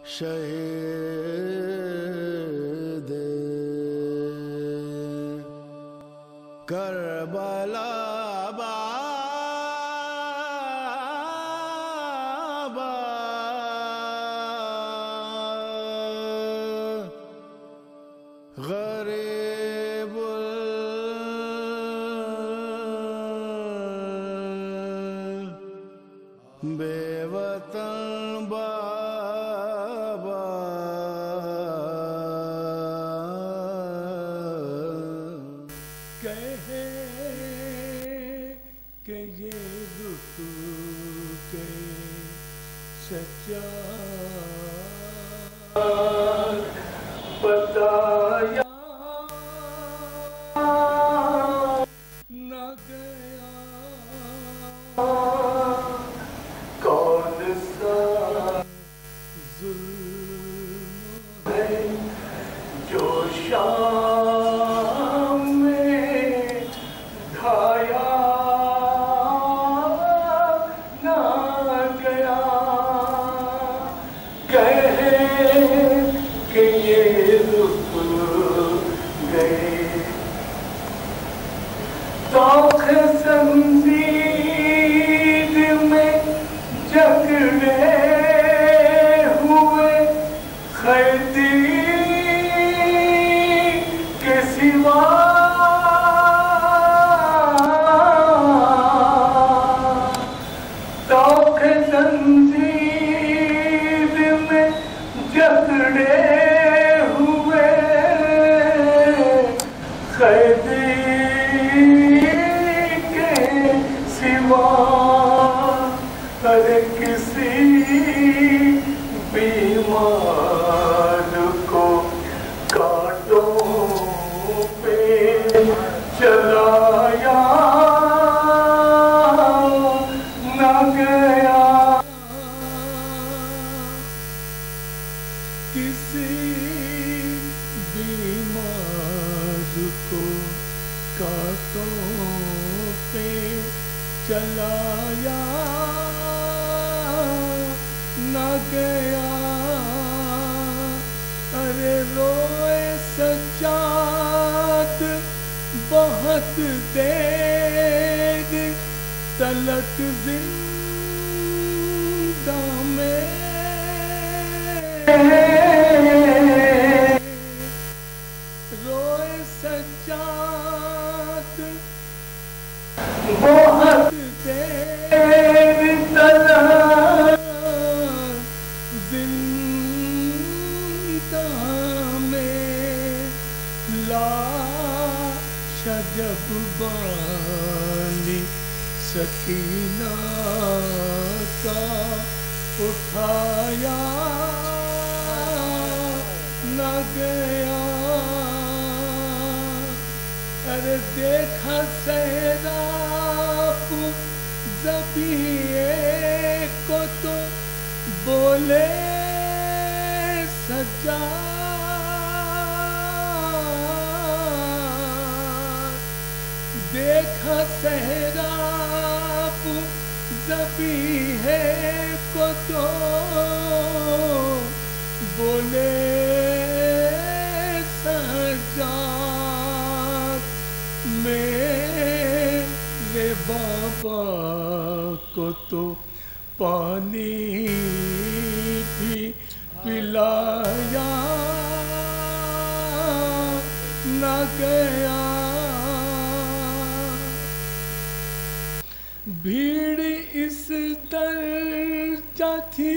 شہید کربلا بابا غریب بے وطن بابا کہے کہ یہ رخ کے سچا بتایا نہ گیا کون سا ظلم ہے جو شام میں ڈھایا نہ گیا کہے کہ یہ رک گئے طوق زنجیر میں جکڑے ہوئے قیدی کے سوا طوق زنجیر میں جکڑے ہوئے قیدی کے سوا ہر کسی بیمار کو کانٹوں پہ چلایا نہ گیا کسی بیمار کو کانٹوں پہ چلایا نہ گیا ارے روئے سجاد بہت دیر تلک زندہ میں روئے سجاد بہت دیر تلک زندہ میں لاش جب بانی سکینہ کا اٹھایا نہ گیا ارے دیکھا سیراب ذبیحے کو تو بولے سجاد دیکھا سیراب ذبیحے کو تو بولے سجاد میرے بابا کو تو پانی بھی پلایا نہ گیا بھیڑ اس درجہ تھی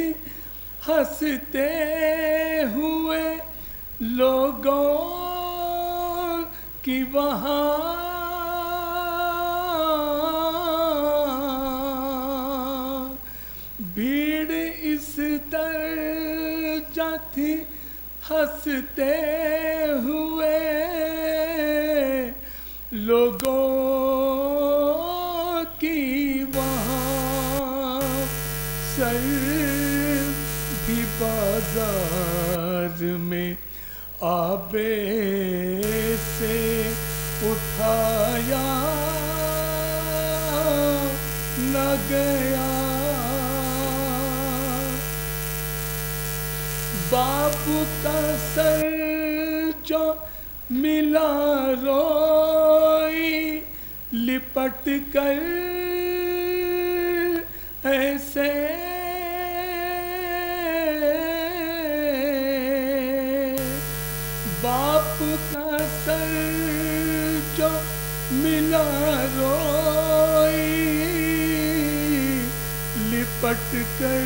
ہنستے ہوئے لوگوں کی وہاں بھیڑ اس درجہ تھی ہنستے ہوئے لوگوں کی وہاں سر بھی بازار میں آبے سے اٹھایا نہ گیا باپ کا سر جو ملا روئی لپٹ کر ایسے باپ کا سر جو ملا روئی لپٹ کر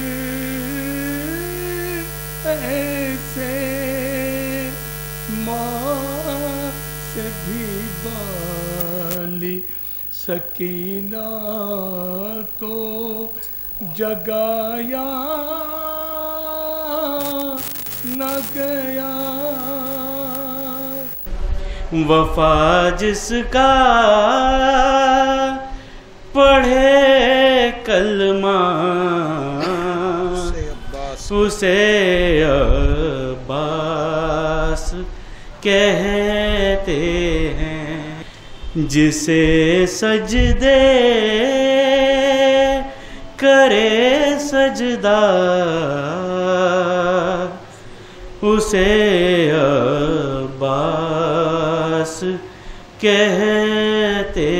ایسے ماں سے بھی والی سکینہ کو جگایا نہ گیا. وفا جس کا پڑھے کلمہ اسے عباس کہتے ہیں. جسے سجدے کرے سجدہ اسے عباس کہتے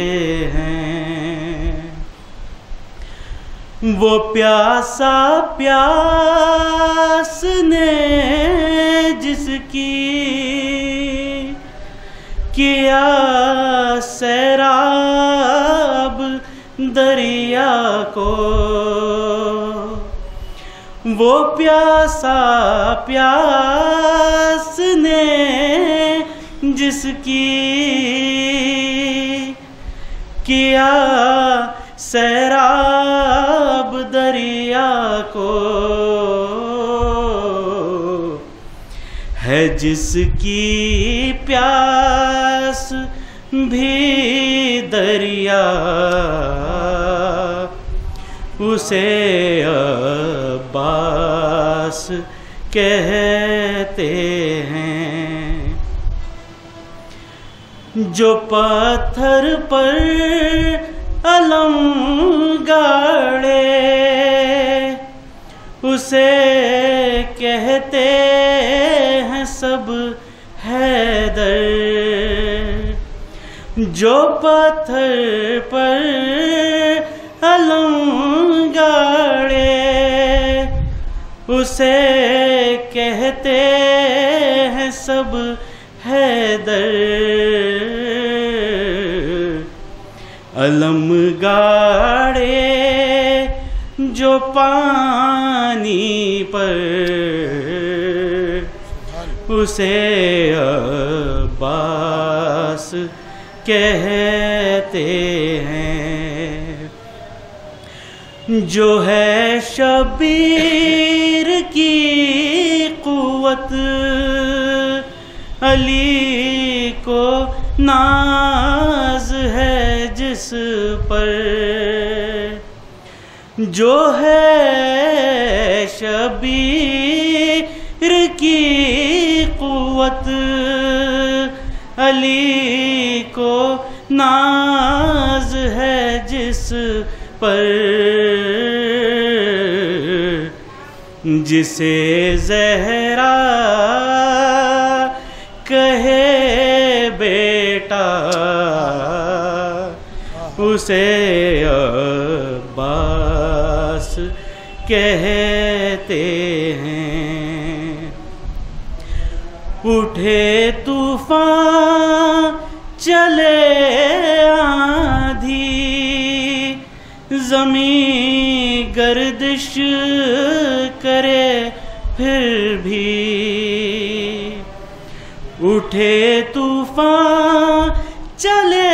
ہیں. وہ پیاسا پیاس نے جس کی کیا سیراب دریا کو. وہ پیاسا پیاس نے جس کی کیا سیراب دریا کو. ہے جس کی پیاس بھی دریا اسے عباس کہتے ہیں. جو پتھر پر علم گاڑے اسے کہتے ہیں سب حیدر. جو پتھر پر علم گاڑے اسے کہتے ہیں سب حیدر. علم گاڑے جو پانی پر اسے عباس کہتے ہیں. جو ہے شبیر کی قوت علی کو ناز ہے جس پر. جو ہے شبیر کی قوت علی کو ناز ہے جس پر. جسے زہرا کہے بیٹا اسے عباس کہتے ہیں. اٹھے طوفان چلے آندھی زمین گردش کرے پھر بھی. اٹھے طوفان چلے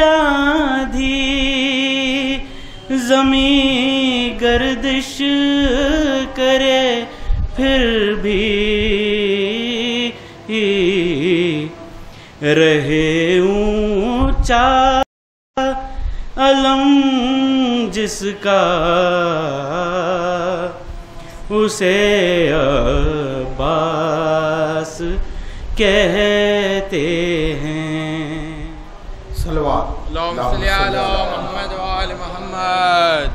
آندھی زمین گردش کرے پھر بھی. رہے اونچا علم جس کا اسے عباس کہتے ہیں. صلوات اللہم صلی علی محمد و آل محمد.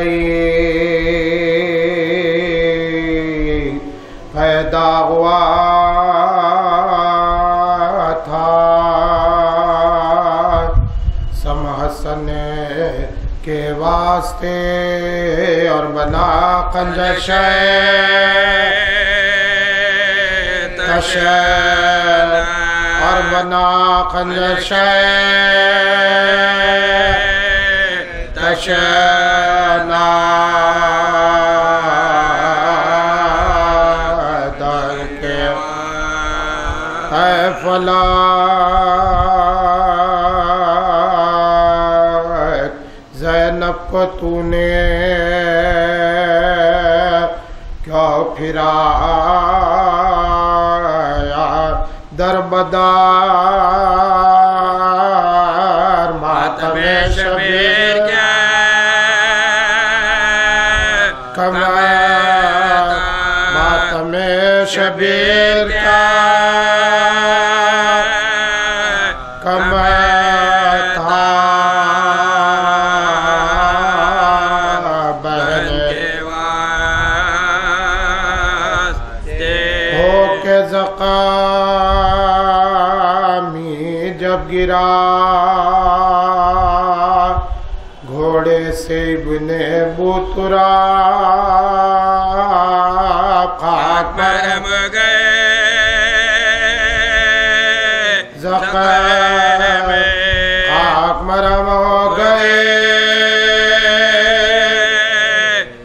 گئی پیدا ہوا تھا سم حسن کے واسطے اور بنا کنجش اور بنا کنجش تشنا در کے اے فلک زینب کو تو نے کیوں پھرایا در بدار ماتم شبیر کیا ماتم شبیر کا کم تھا بہن کے واسطے ہو کے زخمی جب گرا گھوڑے سے ابن بوترا خاک مرم گئے زخم خاک مرم ہو گئے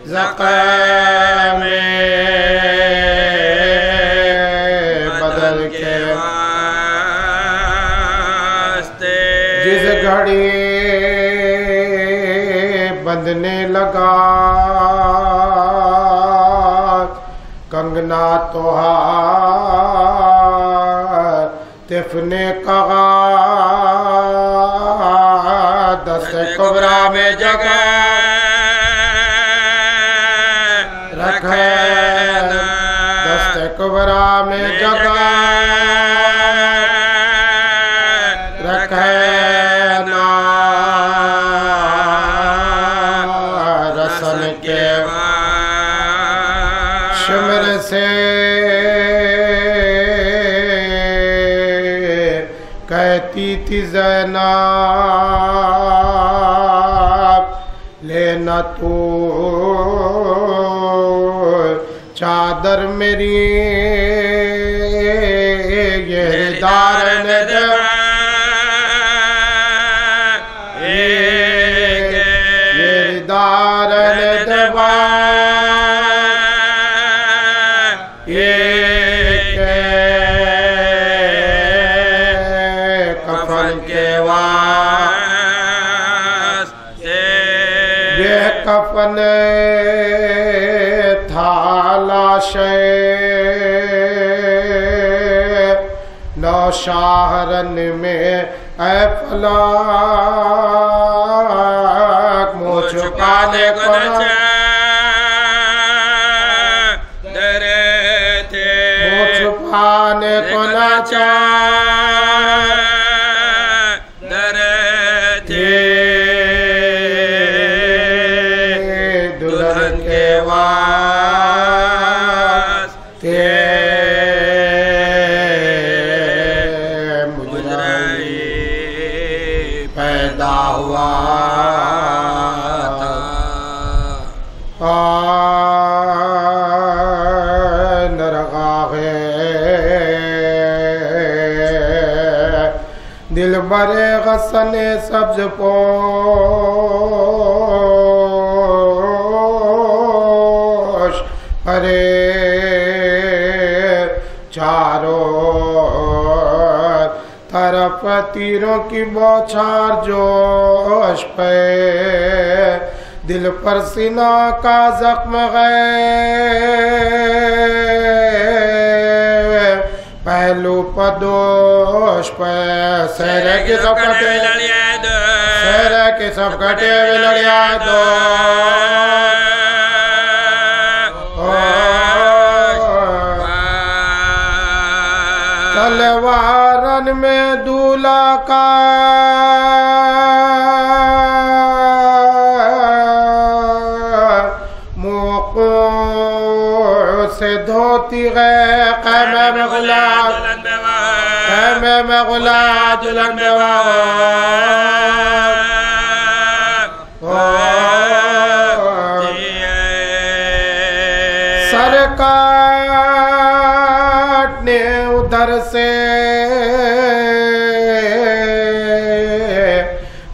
زخم بدل کے واسطے جس گھڑی بندنے لگا کنگنا تو طف نے کہا دست کبرا میں جگہ رکھے دست کبرا میں جگہ رکھے کے شمر سے کہتی تھی زینب لینا تو چادر میری یہ دار نے کفن تھا لاشے نوشہرن میں اے فلک منہ چھپانے کو ڈرے تھے منہ چھپانے کو نہ ڈرے تھے پیدا ہوا نرغاہ دل برے غصن سبز پوش پرے چاروں طرف تیروں کی بوچھار جوش پہ دل پر سینہ کا زخم ہے پہلو پدوش پہ سہرے کی سب کٹے سہرے کی سب کٹے لڑیا دو تلوارن میں دولہ کا وقوع سے دھوتی گئے خیمے میں غلام خیمے میں غلام دلہن بیوہ سر کاٹنے ادھر سے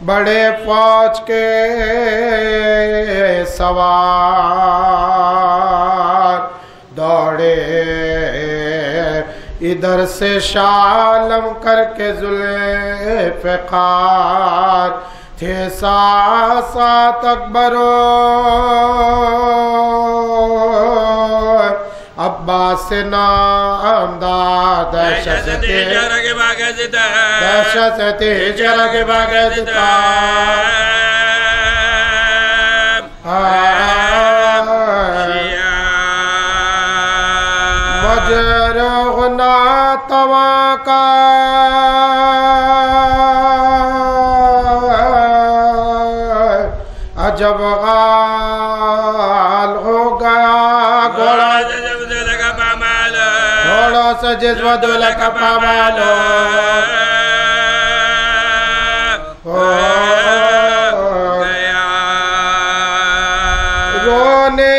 بڑے فوج کے سوار دوڑے ادھر سے شالم کر کے ذوالفقار تھے سات اکبر عباس نامدار دہشت تیجر کے باغزدہ دہشت تیجر کے باغزدہ مجرغنا تواں کا عجب غال ہو گیا گھوڑا گھوڑوں سے جسم دولہ کا پامالو ہو گیا رونے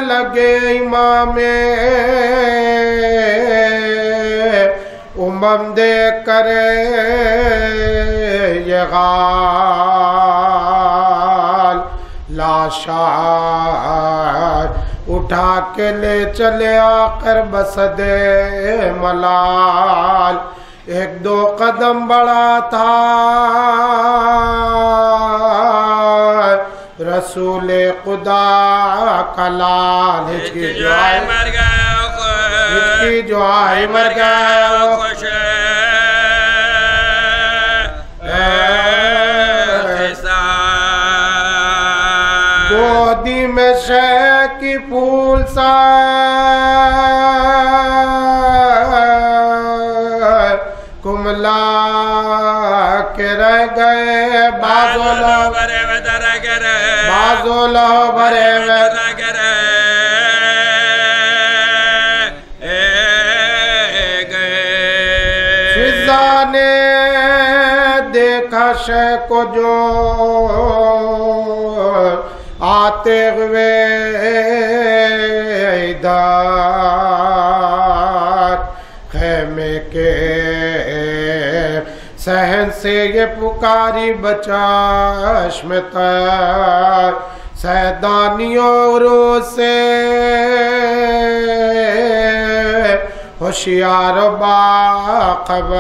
لگے امام امم دیکھ کرے یہ غال لاشار اٹھا کے لے چلے آخر بسد ملال ایک دو قدم بڑا تھا رسول خدا کا لال ہچکی جو آئی مر گیا ہچکی جو آئی مر گیا خوش گودی میں شے کی پھول سا کملا کے رہ گئے بازو لو بھرے میں درہ گرے بازو لو بھرے میں درہ گرے فضا نے دیکھا شے کو جو آتے ہوئے ادھر خیمے کے صحن سے یہ پکاری بچشم تر سیدانیوں رو سے ہوشیار باخبر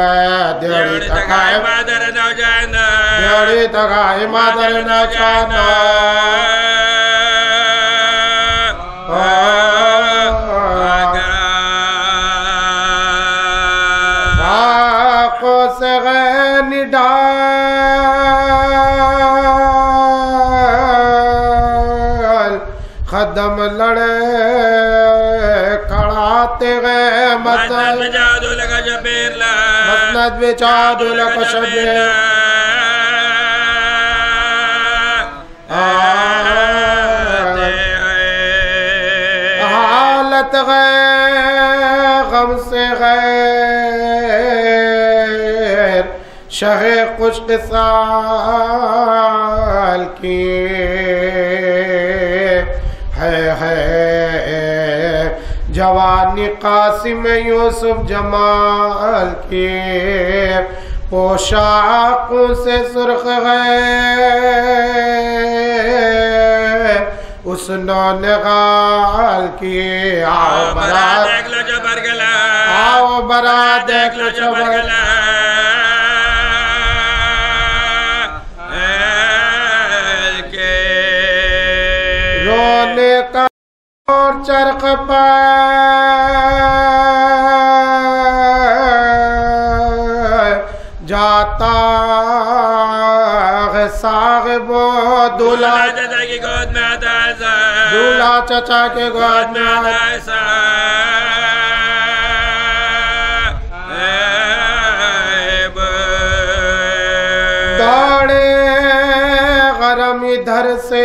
دیوڑی تکائی مادر نوجانا دیوڑی تکائی مادر نوجانا باقوں سے غین ڈال قدم لڑے کڑاتے گئے مسند بجادو لگا شبیر لا مسند بجادو لگا شبیر حالت غیر غم سے غیر شہ خوش قصال کی ہے جوانی قاسم یوسف جمال کی پوشاکوں سے سرخ غیر اس نونغال کی آؤ برا دیکھ لو جو برگلا آؤ برا دیکھ لو جو برگلا رونے کا اور چرخ پر جاتا ہے صاحب دولہ چچا کی گود میں آتا ایسا دولہ چچا کی گود میں آتا ایسا دوڑے غرم ادھر سے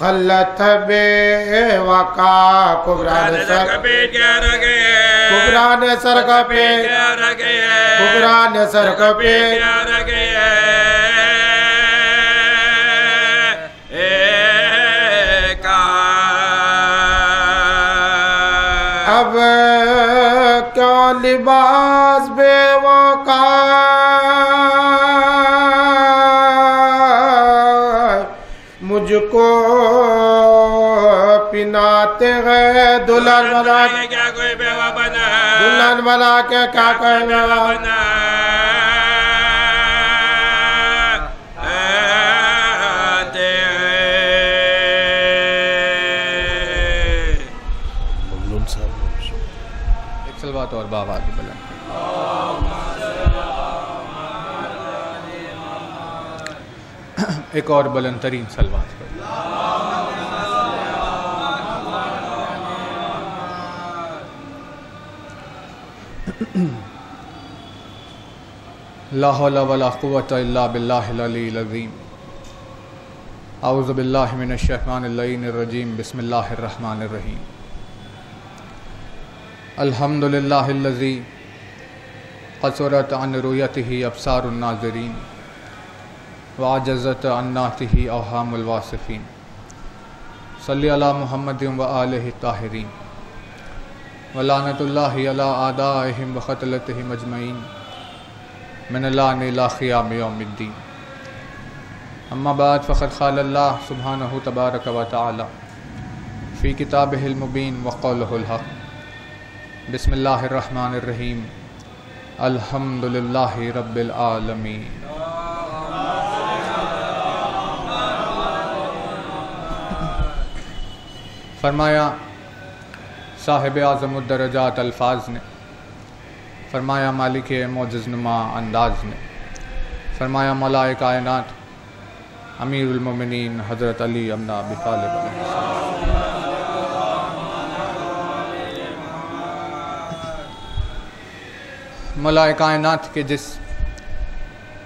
خلت بے وقا کبران سر کبران سر کا پہ کبران سر کا پہ اب کیا لباس بے وقا مجھ کو پناتے گئے دلہن بنا کے کیا کوئی بیوہ بنا دلہن بنا کے کیا کوئی بیوہ بنا ایک سلوات اور بابا کی بلند ایک اور بلند ترین سلوات لا حول ولا قوة الا باللہ العلی العظیم اعوذ باللہ من الشیطان اللعین الرجیم بسم اللہ الرحمن الرحیم الحمدللہ الذی قصرت عن رؤیتہ ابصار الناظرین وعجزت عن نعتہ اوہام الواصفین صلی علی محمد وآلہ الطاہرین ولعنت اللہ علی اعدائہم وقتلتہم اجمعین من اللعن الی قیام یوم الدین اما بعد فقد قال اللہ سبحانہ تبارک و تعالی فی کتابہ المبین وقولہ الحق بسم اللہ الرحمن الرحیم الحمدللہ رب العالمین فرمایا صاحب اعظم الدرجات الفاظ نے، فرمایا مالک معجز نما انداز نے، فرمایا مولا کائنات امیر المومنین حضرت علی ابن ابی طالب علیہ السلام، مولا کائنات کے جس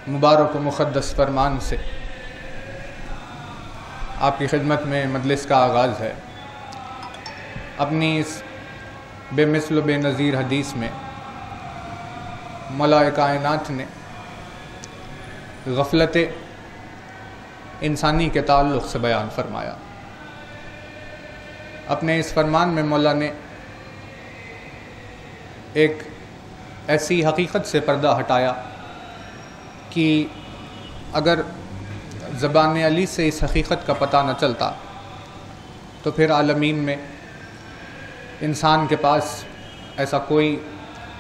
مبارک و مقدس فرمان سے آپ کی خدمت میں مجلس کا آغاز ہے، اپنی اس بے مثل و بے نظیر حدیث میں مولا کائنات نے غفلت انسانی کے تعلق سے بیان فرمایا۔ اپنے اس فرمان میں مولا نے ایک ایسی حقیقت سے پردہ ہٹایا کہ اگر زبان علی سے اس حقیقت کا پتہ نہ چلتا تو پھر عالمین میں انسان کے پاس ایسا کوئی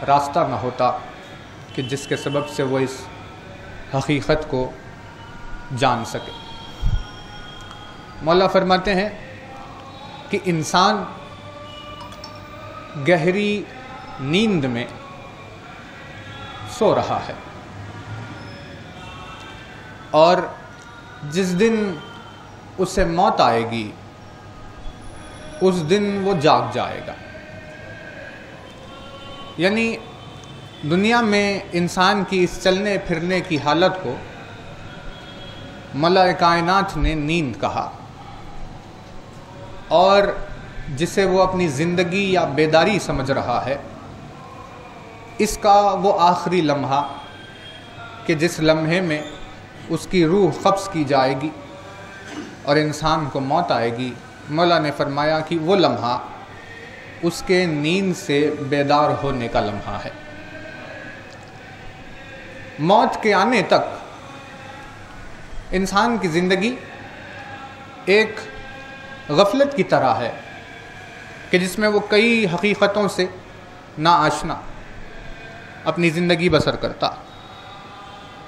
راستہ نہ ہوتا کہ جس کے سبب سے وہ اس حقیقت کو جان سکے۔ مولا فرماتے ہیں کہ انسان گہری نیند میں سو رہا ہے اور جس دن اسے موت آئے گی اس دن وہ جاگ جائے گا۔ یعنی دنیا میں انسان کی اس چلنے پھرنے کی حالت کو مولا کائنات نے نیند کہا، اور جسے وہ اپنی زندگی یا بیداری سمجھ رہا ہے، اس کا وہ آخری لمحہ کہ جس لمحے میں اس کی روح قبض کی جائے گی اور انسان کو موت آئے گی، مولا نے فرمایا کہ وہ لمحہ اس کے نیند سے بیدار ہونے کا لمحہ ہے۔ موت کے آنے تک انسان کی زندگی ایک غفلت کی طرح ہے کہ جس میں وہ کئی حقیقتوں سے ناآشنا اپنی زندگی بسر کرتا،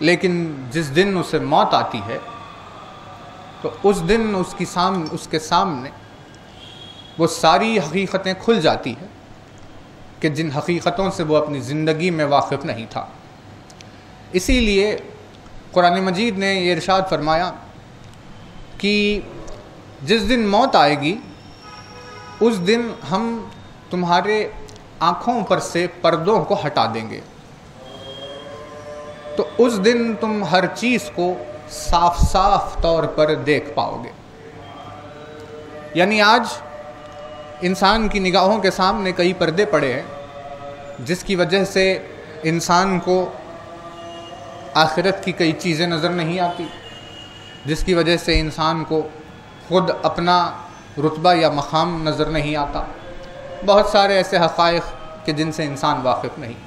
لیکن جس دن اسے موت آتی ہے تو اس دن اس کے سامنے وہ ساری حقیقتیں کھل جاتی ہیں کہ جن حقیقتوں سے وہ اپنی زندگی میں واقف نہیں تھا۔ اسی لیے قرآن مجید نے یہ ارشاد فرمایا کہ جس دن موت آئے گی اس دن ہم تمہارے آنکھوں پر سے پردوں کو ہٹا دیں گے، تو اس دن تم ہر چیز کو صاف صاف طور پر دیکھ پاؤ گے۔ یعنی آج انسان کی نگاہوں کے سامنے کئی پردے پڑے ہیں جس کی وجہ سے انسان کو آخرت کی کئی چیزیں نظر نہیں آتی، جس کی وجہ سے انسان کو خود اپنا رتبہ یا مقام نظر نہیں آتا، بہت سارے ایسے حقائق کہ جن سے انسان واقف نہیں۔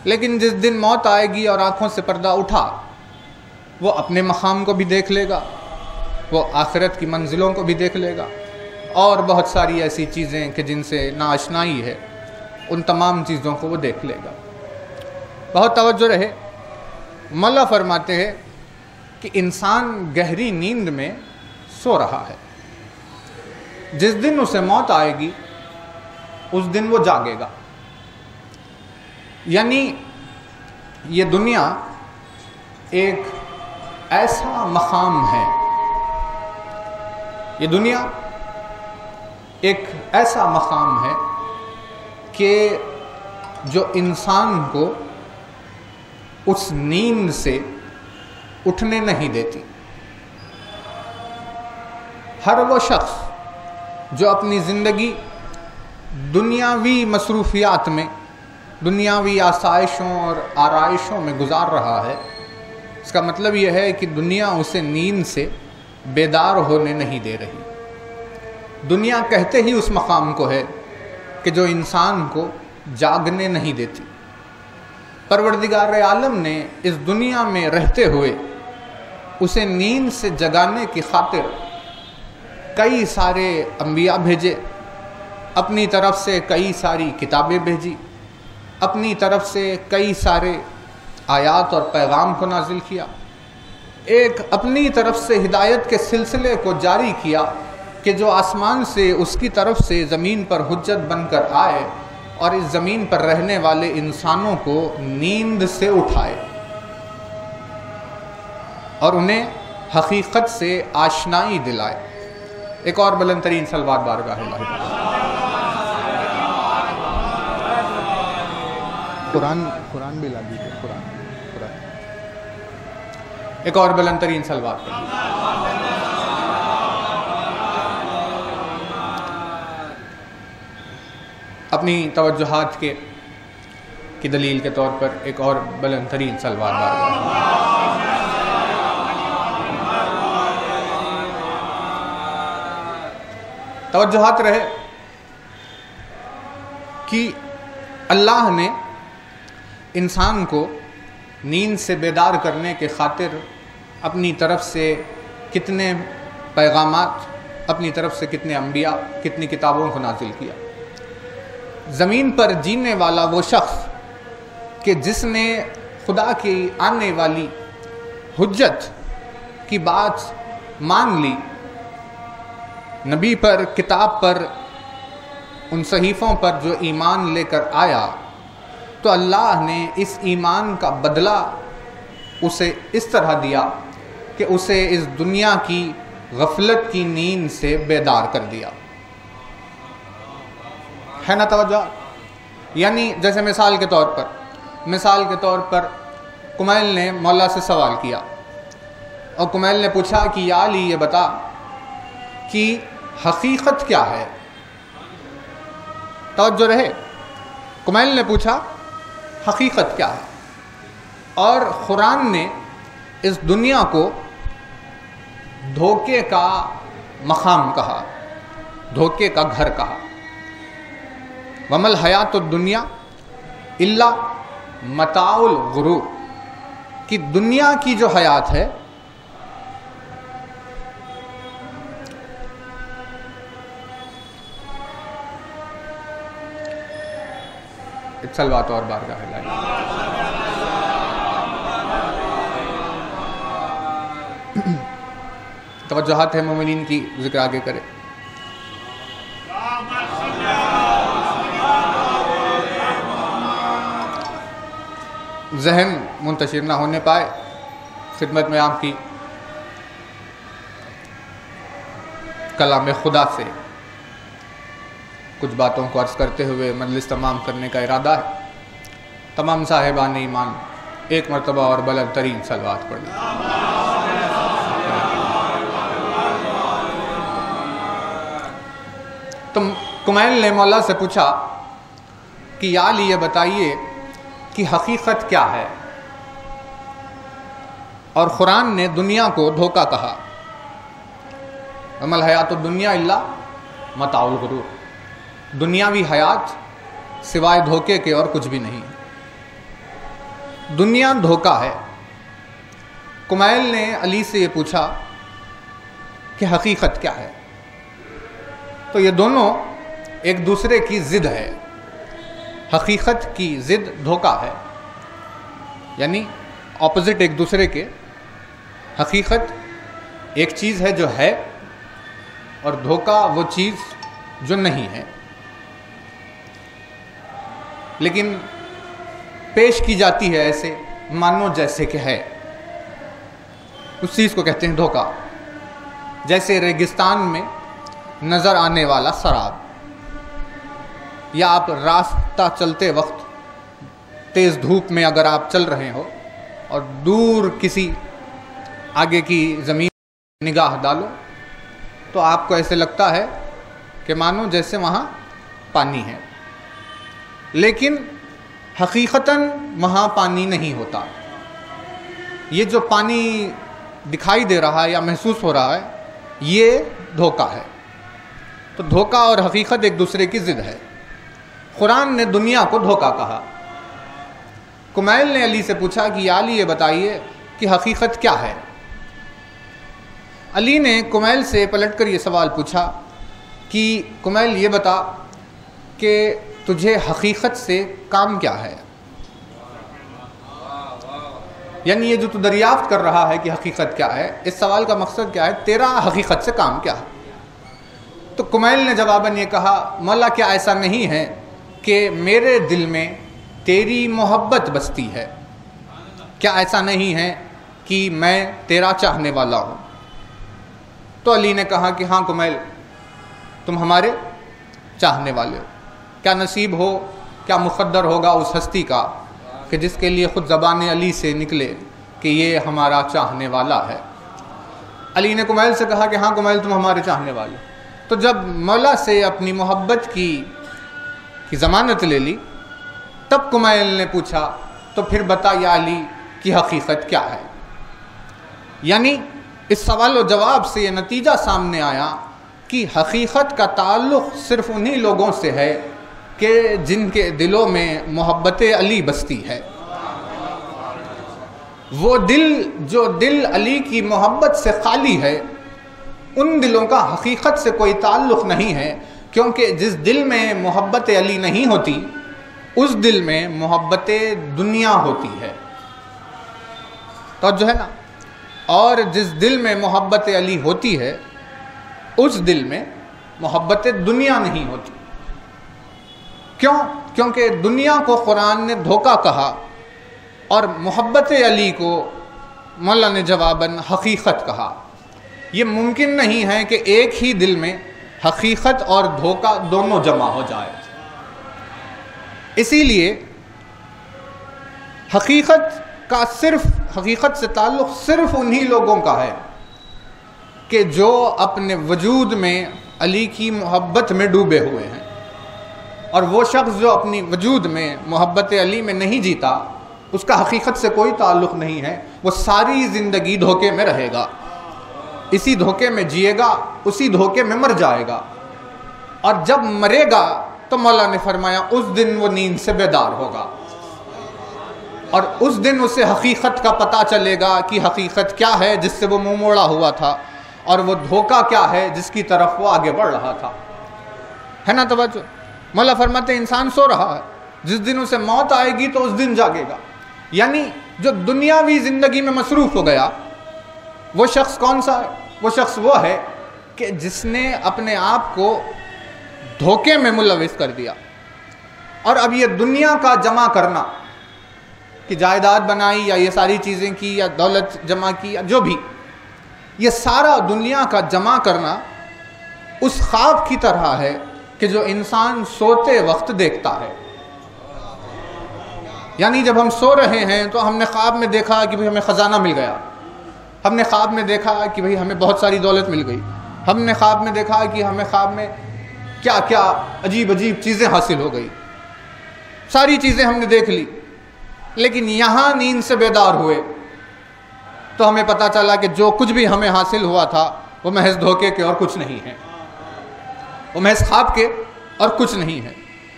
لیکن جس دن موت آئے گی اور آنکھوں سے پردہ اٹھا، وہ اپنے مقام کو بھی دیکھ لے گا، وہ آخرت کی منزلوں کو بھی دیکھ لے گا، اور بہت ساری ایسی چیزیں کہ جن سے ناآشنائی ہے ان تمام چیزوں کو وہ دیکھ لے گا۔ بہت توجہ رہے، مولا فرماتے ہیں کہ انسان گہری نیند میں سو رہا ہے، جس دن اسے موت آئے گی اس دن وہ جاگے گا۔ یعنی یہ دنیا ایک ایسا مقام ہے، یہ دنیا ایک ایسا مقام ہے کہ جو انسان کو اس نیند سے اٹھنے نہیں دیتی۔ ہر وہ شخص جو اپنی زندگی دنیاوی مصروفیات میں، دنیاوی آسائشوں اور آرائشوں میں گزار رہا ہے، اس کا مطلب یہ ہے کہ دنیا اسے نیند سے بیدار ہونے نہیں دے رہی۔ دنیا کہتے ہی اس مقام کو ہے کہ جو انسان کو جاگنے نہیں دیتی۔ پروردگار عالم نے اس دنیا میں رہتے ہوئے اسے نیند سے جگانے کی خاطر کئی سارے انبیاء بھیجے، اپنی طرف سے کئی ساری کتابیں بھیجی، اپنی طرف سے کئی سارے آیات اور پیغام کو نازل کیا، ایک اپنی طرف سے ہدایت کے سلسلے کو جاری کیا کہ جو آسمان سے اس کی طرف سے زمین پر حجت بن کر آئے اور اس زمین پر رہنے والے انسانوں کو نیند سے اٹھائے اور انہیں حقیقت سے آشنائی دلائے۔ ایک اور بلند ترین صلوات بارگاہ الہی پر۔ قرآن بھی لا دیجیے، قرآن ایک اور بلند ترین صلوات پر۔ اپنی توجہات کی دلیل کے طور پر ایک اور بلند ترین صلوات بارگاہ۔ توجہات رہے کہ اللہ نے انسان کو نیند سے بیدار کرنے کے خاطر اپنی طرف سے کتنے پیغامات، اپنی طرف سے کتنے انبیاء، کتنی کتابوں کو نازل کیا۔ زمین پر جینے والا وہ شخص کہ جس نے خدا کی آنے والی حجت کی بات مان لی، نبی پر، کتاب پر، ان صحیفوں پر جو ایمان لے کر آیا، تو اللہ نے اس ایمان کا بدلہ اسے اس طرح دیا کہ اسے اس دنیا کی غفلت کی نیند سے بیدار کر دیا۔ ہے نا توجہ؟ یعنی جیسے مثال کے طور پر کمیل نے مولا سے سوال کیا، اور کمیل نے پوچھا کہ یا علی یہ بتا کہ حقیقت کیا ہے؟ توجہ رہے، کمیل نے پوچھا حقیقت کیا ہے، اور قرآن نے اس دنیا کو دھوکے کا مقام کہا، دھوکے کا گھر کہا۔ وَمَا الْحَيَاةُ الدُّنْيَا إِلَّا مَتَاعُ الْغُرُورِ، کہ دنیا کی جو حیات ہے ایک صلوات اور بارگاہ الہی۔ توجہات ہے مومنین کی، ذکر آگے کرے۔ ذہن منتشر نہ ہونے پائے، خدمت میں آپ کی کلام خدا سے کچھ باتوں کو عرض کرتے ہوئے مجلس تمام کرنے کا ارادہ ہے۔ تمام صاحبان ایمان ایک مرتبہ اور بلند ترین صلوات پڑھ لیں۔ تو کمیل نے مولا سے پوچھا کہ یا علی یہ بتائیے کہ حقیقت کیا ہے؟ اور قرآن نے دنیا کو دھوکہ کہا، وما الحیات الدنیا الا متاع الغرور، دنیاوی حیات سوائے دھوکے کے اور کچھ بھی نہیں، دنیا دھوکہ ہے۔ کمیل نے علی سے یہ پوچھا کہ حقیقت کیا ہے؟ تو یہ دونوں ایک دوسرے کی ضد ہے، حقیقت کی ضد دھوکہ ہے، یعنی اپوزٹ ایک دوسرے کے۔ حقیقت ایک چیز ہے جو ہے، اور دھوکہ وہ چیز جو نہیں ہے، لیکن پیش کی جاتی ہے ایسے مانو جیسے کہ ہے، اس چیز کو کہتے ہیں دھوکہ۔ جیسے ریگستان میں نظر آنے والا سراب، یا آپ راستہ چلتے وقت تیز دھوپ میں اگر آپ چل رہے ہو اور دور کسی آگے کی زمین نگاہ ڈالو تو آپ کو ایسے لگتا ہے کہ مانو جیسے وہاں پانی ہے، لیکن حقیقتاً وہاں پانی نہیں ہوتا۔ یہ جو پانی دکھائی دے رہا ہے یا محسوس ہو رہا ہے یہ دھوکہ ہے۔ تو دھوکہ اور حقیقت ایک دوسرے کی ضد ہے۔ قرآن نے دنیا کو دھوکہ کہا۔ کمیل نے علی سے پوچھا کہ یا علی یہ بتائیے کہ حقیقت کیا ہے؟ علی نے کمیل سے پلٹ کر یہ سوال پوچھا کہ کمیل یہ بتا کہ تجھے حقیقت سے کام کیا ہے؟ یعنی یہ جو تو دریافت کر رہا ہے کہ حقیقت کیا ہے، اس سوال کا مقصد کیا ہے؟ تیرا حقیقت سے کام کیا ہے؟ تو کمیل نے جواباً یہ کہا، مولا کیا ایسا نہیں ہے کہ میرے دل میں تیری محبت بستی ہے؟ کیا ایسا نہیں ہے کہ میں تیرا چاہنے والا ہوں؟ تو علی نے کہا کہ ہاں کمیل، تم ہمارے چاہنے والے ہو۔ کیا نصیب ہو، کیا مقدر ہوگا اس ہستی کا کہ جس کے لیے خود زبان علی سے نکلے کہ یہ ہمارا چاہنے والا ہے۔ علی نے کمیل سے کہا کہ ہاں کمیل، تم ہمارے چاہنے والے۔ تو جب مولا سے اپنی محبت کی ضمانت لے لی تب کمیل نے پوچھا تو پھر بتا یا علی کی حقیقت کیا ہے؟ یعنی اس سوال و جواب سے یہ نتیجہ سامنے آیا کہ حقیقت کا تعلق صرف انہی لوگوں سے ہے کہ جن کے دلوں میں محبت علی بستی ہے۔ وہ دل جو دل علی کی محبت سے خالی ہے، ان دلوں کا حقیقت سے کوئی تعلق نہیں ہے، کیونکہ جس دل میں محبت علی نہیں ہوتی اس دل میں محبت دنیا ہوتی ہے۔ تو جو ہے نا، اور جس دل میں محبت علی ہوتی ہے اس دل میں محبت دنیا نہیں ہوتی۔ کیوں؟ کیونکہ دنیا کو قرآن نے دھوکہ کہا اور محبت علی کو مولا نے جواباً حقیقت کہا۔ یہ ممکن نہیں ہے کہ ایک ہی دل میں حقیقت اور دھوکہ دونوں جمع ہو جائے۔ اسی لیے حقیقت سے تعلق صرف انہی لوگوں کا ہے کہ جو اپنے وجود میں علی کی محبت میں ڈوبے ہوئے ہیں، اور وہ شخص جو اپنی وجود میں محبت علی میں نہیں جیتا اس کا حقیقت سے کوئی تعلق نہیں ہے، وہ ساری زندگی دھوکے میں رہے گا، اسی دھوکے میں جیے گا، اسی دھوکے میں مر جائے گا، اور جب مرے گا تو مولا نے فرمایا اس دن وہ نیند سے بیدار ہوگا، اور اس دن اسے حقیقت کا پتہ چلے گا کہ حقیقت کیا ہے جس سے وہ منہ موڑا ہوا تھا، اور وہ دھوکہ کیا ہے جس کی طرف وہ آگے بڑھ رہا تھا۔ ہے نا توجہ؟ مولا فرماتے ہیں انسان سو رہا ہے، جس دن اسے موت آئے گی تو اس دن جاگے گا۔ یعنی جو دنیاوی زندگی میں مصروف ہو گیا وہ شخص کون سا ہے؟ وہ شخص وہ ہے کہ جس نے اپنے آپ کو دھوکے میں ملوث کر دیا، اور اب یہ دنیا کا جمع کرنا کہ جائیداد بنائی یا یہ ساری چیزیں کی یا دولت جمع کی یا جو بھی، یہ سارا دنیا کا جمع کرنا اس خواب کی طرح ہے کہ جو انسان سوتے وقت دیکھتا ہے۔ یعنی جب ہم سو رہے ہیں تو ہم نے خواب میں دیکھا کہ بھئی ہمیں خزانہ مل گیا، ہم نے خواب میں دیکھا کہ بھئی ہمیں بہت ساری دولت مل گئی، ہم نے خواب میں دیکھا کہ ہمیں خواب میں کیا کیا عجیب عجیب چیزیں حاصل ہو گئی، ساری چیزیں ہم نے دیکھ لی، لیکن یہاں نیند سے بیدار ہوئے تو ہمیں پتہ چلا کہ جو کچھ بھی ہمیں حاصل ہوا تھا وہ محض دھوکے کے اور کچھ نہیں ہے، وہ محض خواب کے اور کچھ نہیں ہے۔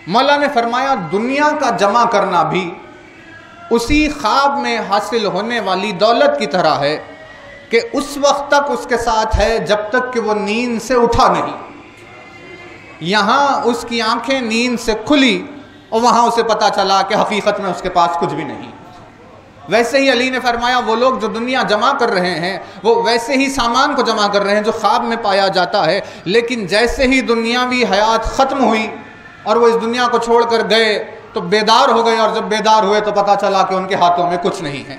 مولا نے فرمایا دنیا کا جمع کرنا بھی اسی خواب میں حاصل ہونے والی دولت کی طرح ہے کہ اس وقت تک اس کے ساتھ ہے جب تک کہ وہ نیند سے اٹھا نہیں۔ یہاں اس کی آنکھیں نیند سے کھلی اور وہاں اسے پتا چلا کہ حقیقت میں اس کے پاس کچھ بھی نہیں۔ ویسے ہی علی نے فرمایا وہ لوگ جو دنیا جمع کر رہے ہیں وہ ویسے ہی سامان کو جمع کر رہے ہیں جو خواب میں پایا جاتا ہے، لیکن جیسے ہی دنیاوی حیات ختم ہوئی اور وہ اس دنیا کو چھوڑ کر گئے تو بیدار ہو گئے، اور جب بیدار ہوئے تو پتا چلا کہ ان کے ہاتھوں میں کچھ نہیں ہے۔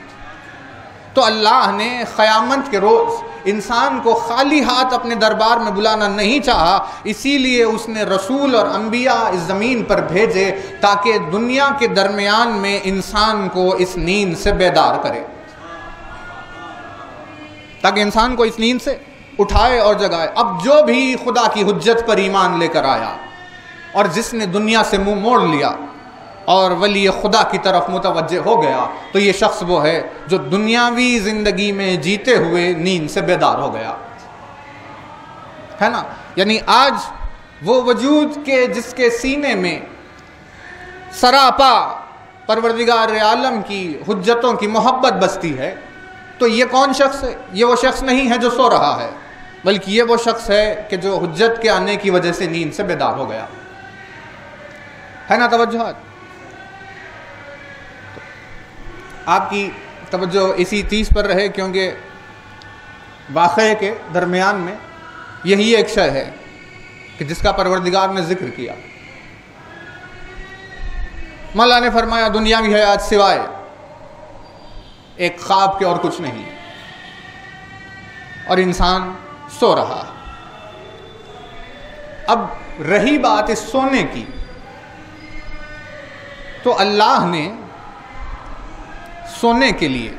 تو اللہ نے قیامت کے روز انسان کو خالی ہاتھ اپنے دربار میں بلانا نہیں چاہا، اسی لیے اس نے رسول اور انبیاء اس زمین پر بھیجے تاکہ دنیا کے درمیان میں انسان کو اس نیند سے بیدار کرے، تاکہ انسان کو اس نیند سے اٹھائے اور جگائے۔ اب جو بھی خدا کی حجت پر ایمان لے کر آیا اور جس نے دنیا سے منہ موڑ لیا اور ولی خدا کی طرف متوجہ ہو گیا تو یہ شخص وہ ہے جو دنیاوی زندگی میں جیتے ہوئے نیند سے بیدار ہو گیا، ہے نا۔ یعنی آج وہ وجود کے جس کے سینے میں سراپا پروردگار عالم کی حجتوں کی محبت بستی ہے، تو یہ کون شخص ہے؟ یہ وہ شخص نہیں ہے جو سو رہا ہے، بلکہ یہ وہ شخص ہے کہ جو حجت کے آنے کی وجہ سے نیند سے بیدار ہو گیا، ہے نا۔ توجہات، آپ کی توجہ اسی چیز پر رہے کیونکہ واقعے کے درمیان میں یہی ایک شے ہے کہ جس کا پروردگار نے ذکر کیا۔ مولا نے فرمایا دنیاوی حیات سوائے ایک خواب کے اور کچھ نہیں، اور انسان سو رہا۔ اب رہی بات اس سونے کی، تو اللہ نے سونے کے لیے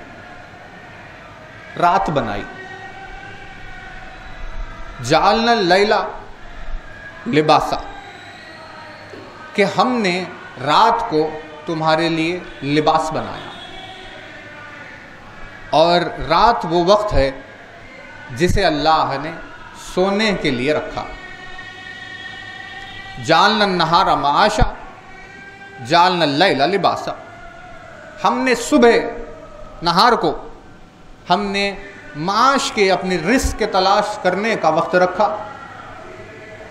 رات بنائی، جعلنا اللیل لباسا، کہ ہم نے رات کو تمہارے لیے لباس بنایا، اور رات وہ وقت ہے جسے اللہ نے سونے کے لیے رکھا۔ جعلنا النہار معاشا جعلنا اللیل لباسا، ہم نے صبح نہار کو ہم نے معاش کے اپنی رزق کے تلاش کرنے کا وقت رکھا،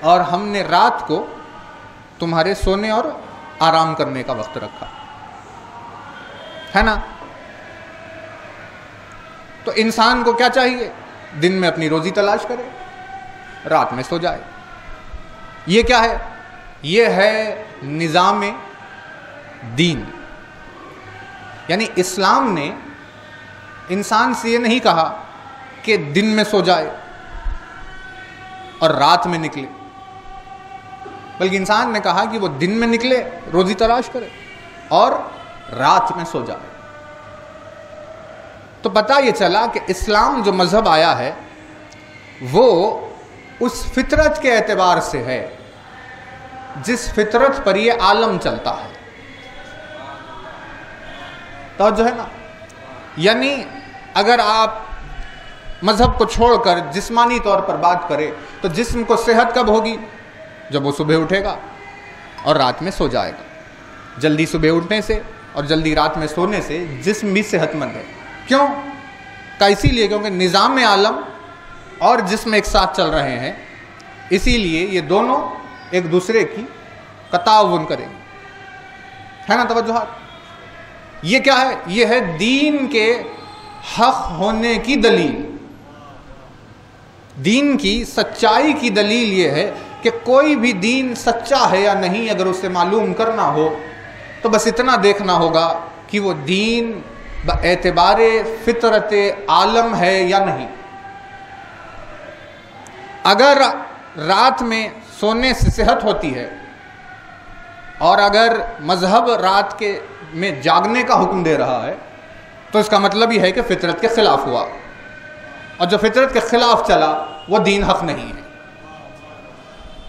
اور ہم نے رات کو تمہارے سونے اور آرام کرنے کا وقت رکھا، ہے نا۔ تو انسان کو کیا چاہیے؟ دن میں اپنی روزی تلاش کرے، رات میں سو جائے۔ یہ کیا ہے؟ یہ ہے نظام دین۔ یعنی اسلام نے انسان سے یہ نہیں کہا کہ دن میں سو جائے اور رات میں نکلے، بلکہ انسان نے کہا کہ وہ دن میں نکلے روزی تلاش کرے اور رات میں سو جائے۔ تو پتہ یہ چلا کہ اسلام جو مذہب آیا ہے وہ اس فطرت کے اعتبار سے ہے جس فطرت پر یہ عالم چلتا ہے، توجہ ہے نا۔ یعنی اگر آپ مذہب کو چھوڑ کر جسمانی طور پر بات کریں تو جسم کو صحت کب ہوگی؟ جب وہ صبح اٹھے گا اور رات میں سو جائے گا۔ جلدی صبح اٹھنے سے اور جلدی رات میں سونے سے جسم بھی صحت مند ہے۔ کیوں؟ کہ اسی لیے کیونکہ نظام عالم اور جسم ایک ساتھ چل رہے ہیں، اسی لیے یہ دونوں ایک دوسرے کی تعاون کریں گے، ہے نا۔ توجہات، یہ کیا ہے؟ یہ ہے دین کے حق ہونے کی دلیل، دین کی سچائی کی دلیل۔ یہ ہے کہ کوئی بھی دین سچا ہے یا نہیں اگر اسے معلوم کرنا ہو تو بس اتنا دیکھنا ہوگا کہ وہ دین باعتبار فطرت عالم ہے یا نہیں۔ اگر رات میں سونے سے صحت ہوتی ہے اور اگر مذہب رات کے میں جاگنے کا حکم دے رہا ہے تو اس کا مطلب یہ ہے کہ فطرت کے خلاف ہوا، اور جو فطرت کے خلاف چلا وہ دین حق نہیں ہے۔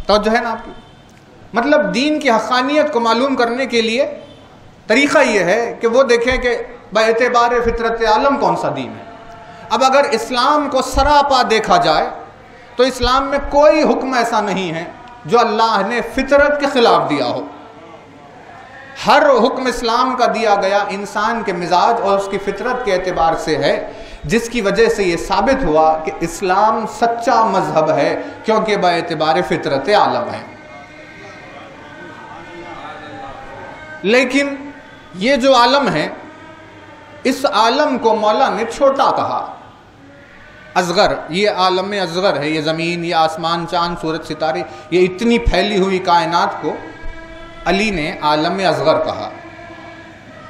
توجہ ہے نا آپ کی؟ مطلب دین کی حقانیت کو معلوم کرنے کے لیے طریقہ یہ ہے کہ وہ دیکھیں کہ باعتبار فطرت عالم کون سا دین ہے۔ اب اگر اسلام کو سراپا دیکھا جائے تو اسلام میں کوئی حکم ایسا نہیں ہے جو اللہ نے فطرت کے خلاف دیا ہو۔ ہر حکم اسلام کا دیا گیا انسان کے مزاج اور اس کی فطرت کے اعتبار سے ہے، جس کی وجہ سے یہ ثابت ہوا کہ اسلام سچا مذہب ہے کیونکہ باعتبار فطرت عالم ہے۔ لیکن یہ جو عالم ہے، اس عالم کو مولا نے چھوٹا کہا، اصغر، یہ عالم اصغر ہے، یہ زمین، یہ آسمان، چاند، سورج، ستارے، یہ اتنی پھیلی ہوئی کائنات کو علی نے عالم اصغر کہا،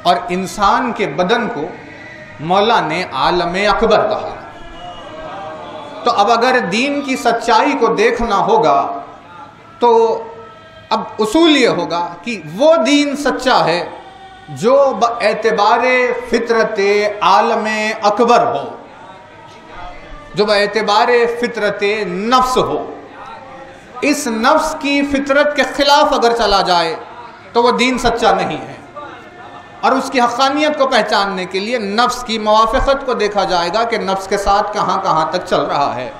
اور انسان کے بدن کو مولا نے عالم اکبر کہا۔ تو اب اگر دین کی سچائی کو دیکھنا ہوگا تو اب اصول یہ ہوگا کہ وہ دین سچا ہے جو باعتبار فطرت عالم اکبر ہو، جو باعتبار فطرت نفس ہو۔ اس نفس کی فطرت کے خلاف اگر چلا جائے تو وہ دین سچا نہیں ہے، اور اس کی حقانیت کو پہچاننے کے لیے نفس کی موافقت کو دیکھا جائے گا کہ نفس کے ساتھ کہاں کہاں تک چل رہا ہے۔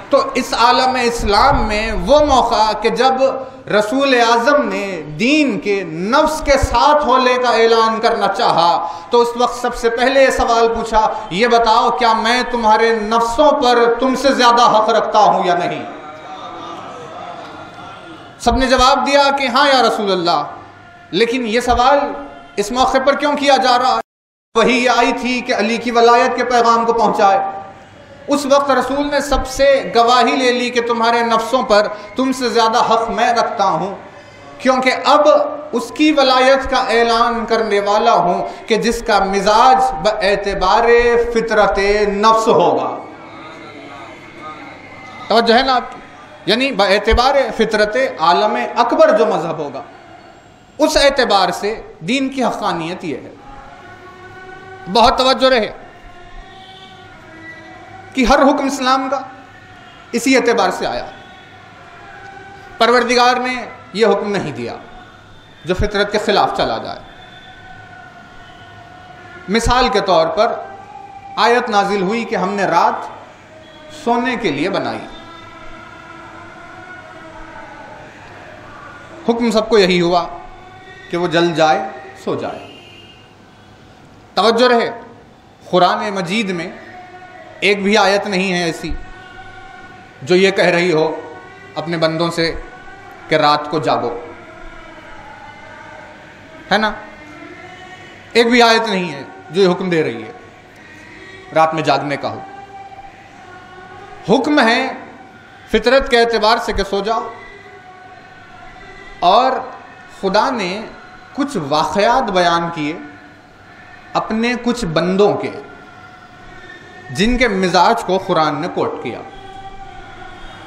تو اس عالم اسلام میں وہ موقع کہ جب رسول اعظم نے دین کے نفس کے ساتھ ہونے کا اعلان کرنا چاہا تو اس وقت سب سے پہلے یہ سوال پوچھا، یہ بتاؤ کیا میں تمہارے نفسوں پر تم سے زیادہ حق رکھتا ہوں یا نہیں؟ سب نے جواب دیا کہ ہاں یا رسول اللہ۔ لیکن یہ سوال اس موقع پر کیوں کیا جا رہا ہے؟ وہی آئی تھی کہ علی کی ولایت کے پیغام کو پہنچائے۔ اس وقت رسول نے سب سے گواہی لے لی کہ تمہارے نفسوں پر تم سے زیادہ حق میں رکھتا ہوں، کیونکہ اب اس کی ولایت کا اعلان کرنے والا ہوں کہ جس کا مزاج باعتبار فطرت نفس ہوگا۔ توجہ ہے نا آپ کی؟ یعنی باعتبار فطرت عالم اکبر جو مذہب ہوگا، اس اعتبار سے دین کی حقانیت یہ ہے۔ بہت توجہ رہے کہ ہر حکم اسلام کا اسی اعتبار سے آیا۔ پروردگار نے یہ حکم نہیں دیا جو فطرت کے خلاف چلا جائے۔ مثال کے طور پر آیت نازل ہوئی کہ ہم نے رات سونے کے لیے بنائی، حکم سب کو یہی ہوا کہ وہ جل جائے، سو جائے۔ توجہ رہے، قرآن مجید میں ایک بھی آیت نہیں ہے ایسی جو یہ کہہ رہی ہو اپنے بندوں سے کہ رات کو جاگو، ہے نا؟ ایک بھی آیت نہیں ہے جو یہ حکم دے رہی ہے رات میں جاگنے کا حکم ہے فطرت کے اعتبار سے کہ سو جاؤ۔ اور خدا نے کچھ واقعات بیان کیے اپنے کچھ بندوں کے، جن کے مزاج کو قرآن نے کوٹ کیا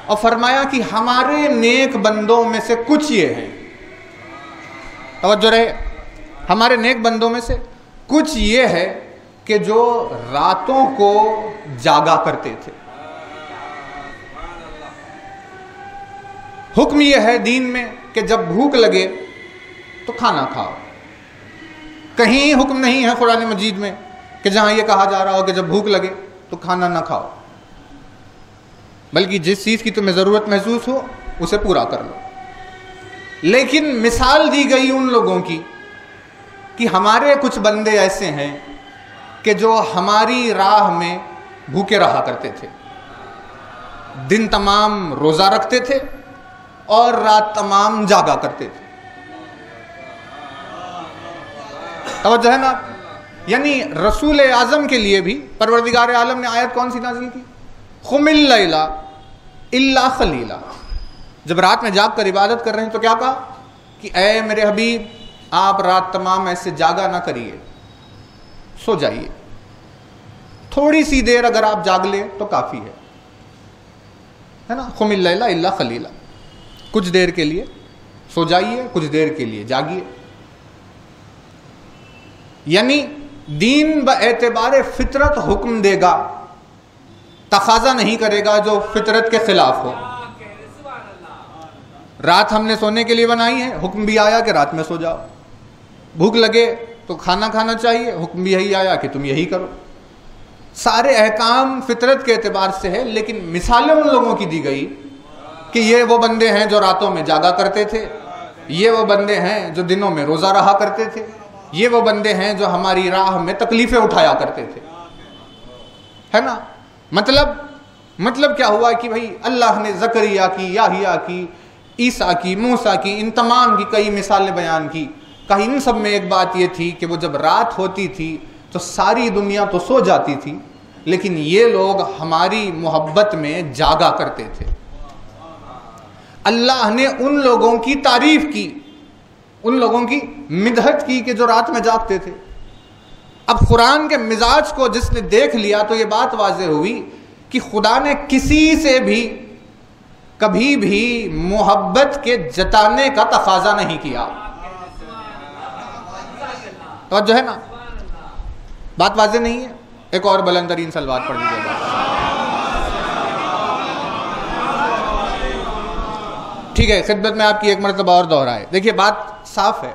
اور فرمایا کہ ہمارے نیک بندوں میں سے کچھ یہ ہیں۔ توجہ رہے، ہمارے نیک بندوں میں سے کچھ یہ ہے کہ جو راتوں کو جاگا کرتے تھے۔ حکم یہ ہے دین میں کہ جب بھوک لگے تو کھانا کھاؤ۔ کہیں حکم نہیں ہے قرآن مجید میں کہ جہاں یہ کہا جا رہا ہو کہ جب بھوک لگے تو کھانا نہ کھاؤ، بلکہ جس چیز کی تمہیں ضرورت محسوس ہو اسے پورا کر لو۔ لیکن مثال دی گئی ان لوگوں کی کہ ہمارے کچھ بندے ایسے ہیں کہ جو ہماری راہ میں بھوکے رہا کرتے تھے، دن تمام روزہ رکھتے تھے اور رات تمام جاگا کرتے تھے۔ توجہ ہے نا؟ یعنی رسول اعظم کے لیے بھی پروردگار عالم نے آیت کون سی نازل کی؟ قم اللیل الا قلیلا۔ جب رات میں جاگ کر عبادت کر رہے ہیں تو کیا کہا کہ اے میرے حبیب، آپ رات تمام ایسے جاگا نہ کریے، سو جائیے، تھوڑی سی دیر اگر آپ جاگ لیں تو کافی ہے نا؟ قم اللیل الا قلیلا، کچھ دیر کے لیے سو جائیے، کچھ دیر کے لیے جاگیے۔ یعنی دین باعتبار فطرت حکم دے گا، تقاضا نہیں کرے گا جو فطرت کے خلاف ہو۔ رات ہم نے سونے کے لیے بنائی ہے، حکم بھی آیا کہ رات میں سو جاؤ. بھوک لگے تو کھانا کھانا چاہیے، حکم بھی یہی آیا کہ تم یہی کرو. سارے احکام فطرت کے اعتبار سے ہے، لیکن مثالیں ان لوگوں کی دی گئی کہ یہ وہ بندے ہیں جو راتوں میں جاگا کرتے تھے، یہ وہ بندے ہیں جو دنوں میں روزہ رہا کرتے تھے، یہ وہ بندے ہیں جو ہماری راہ میں تکلیفیں اٹھایا کرتے تھے. ہے نا؟ مطلب کیا ہوا کہ بھائی اللہ نے زکریا کی، یحییٰ کی، عیسیٰ کی، موسیٰ کی، ان تمام کی کئی مثالیں بیان کی. کہیں ان سب میں ایک بات یہ تھی کہ وہ جب رات ہوتی تھی تو ساری دنیا تو سو جاتی تھی، لیکن یہ لوگ ہماری محبت میں جاگا کرتے تھے. اللہ نے ان لوگوں کی تعریف کی، ان لوگوں کی مدحت کی کہ جو رات میں جاگتے تھے. اب قرآن کے مزاج کو جس نے دیکھ لیا تو یہ بات واضح ہوئی کہ خدا نے کسی سے بھی کبھی بھی محبت کے جتانے کا تقاضا نہیں کیا. توجہ ہے نا؟ بات واضح نہیں ہے؟ ایک اور بلند ترین صلوات پڑھ لیجیے. ٹھیک ہے، خدمت میں آپ کی ایک مرتبہ اور دہرائے. دیکھیے بات صاف ہے،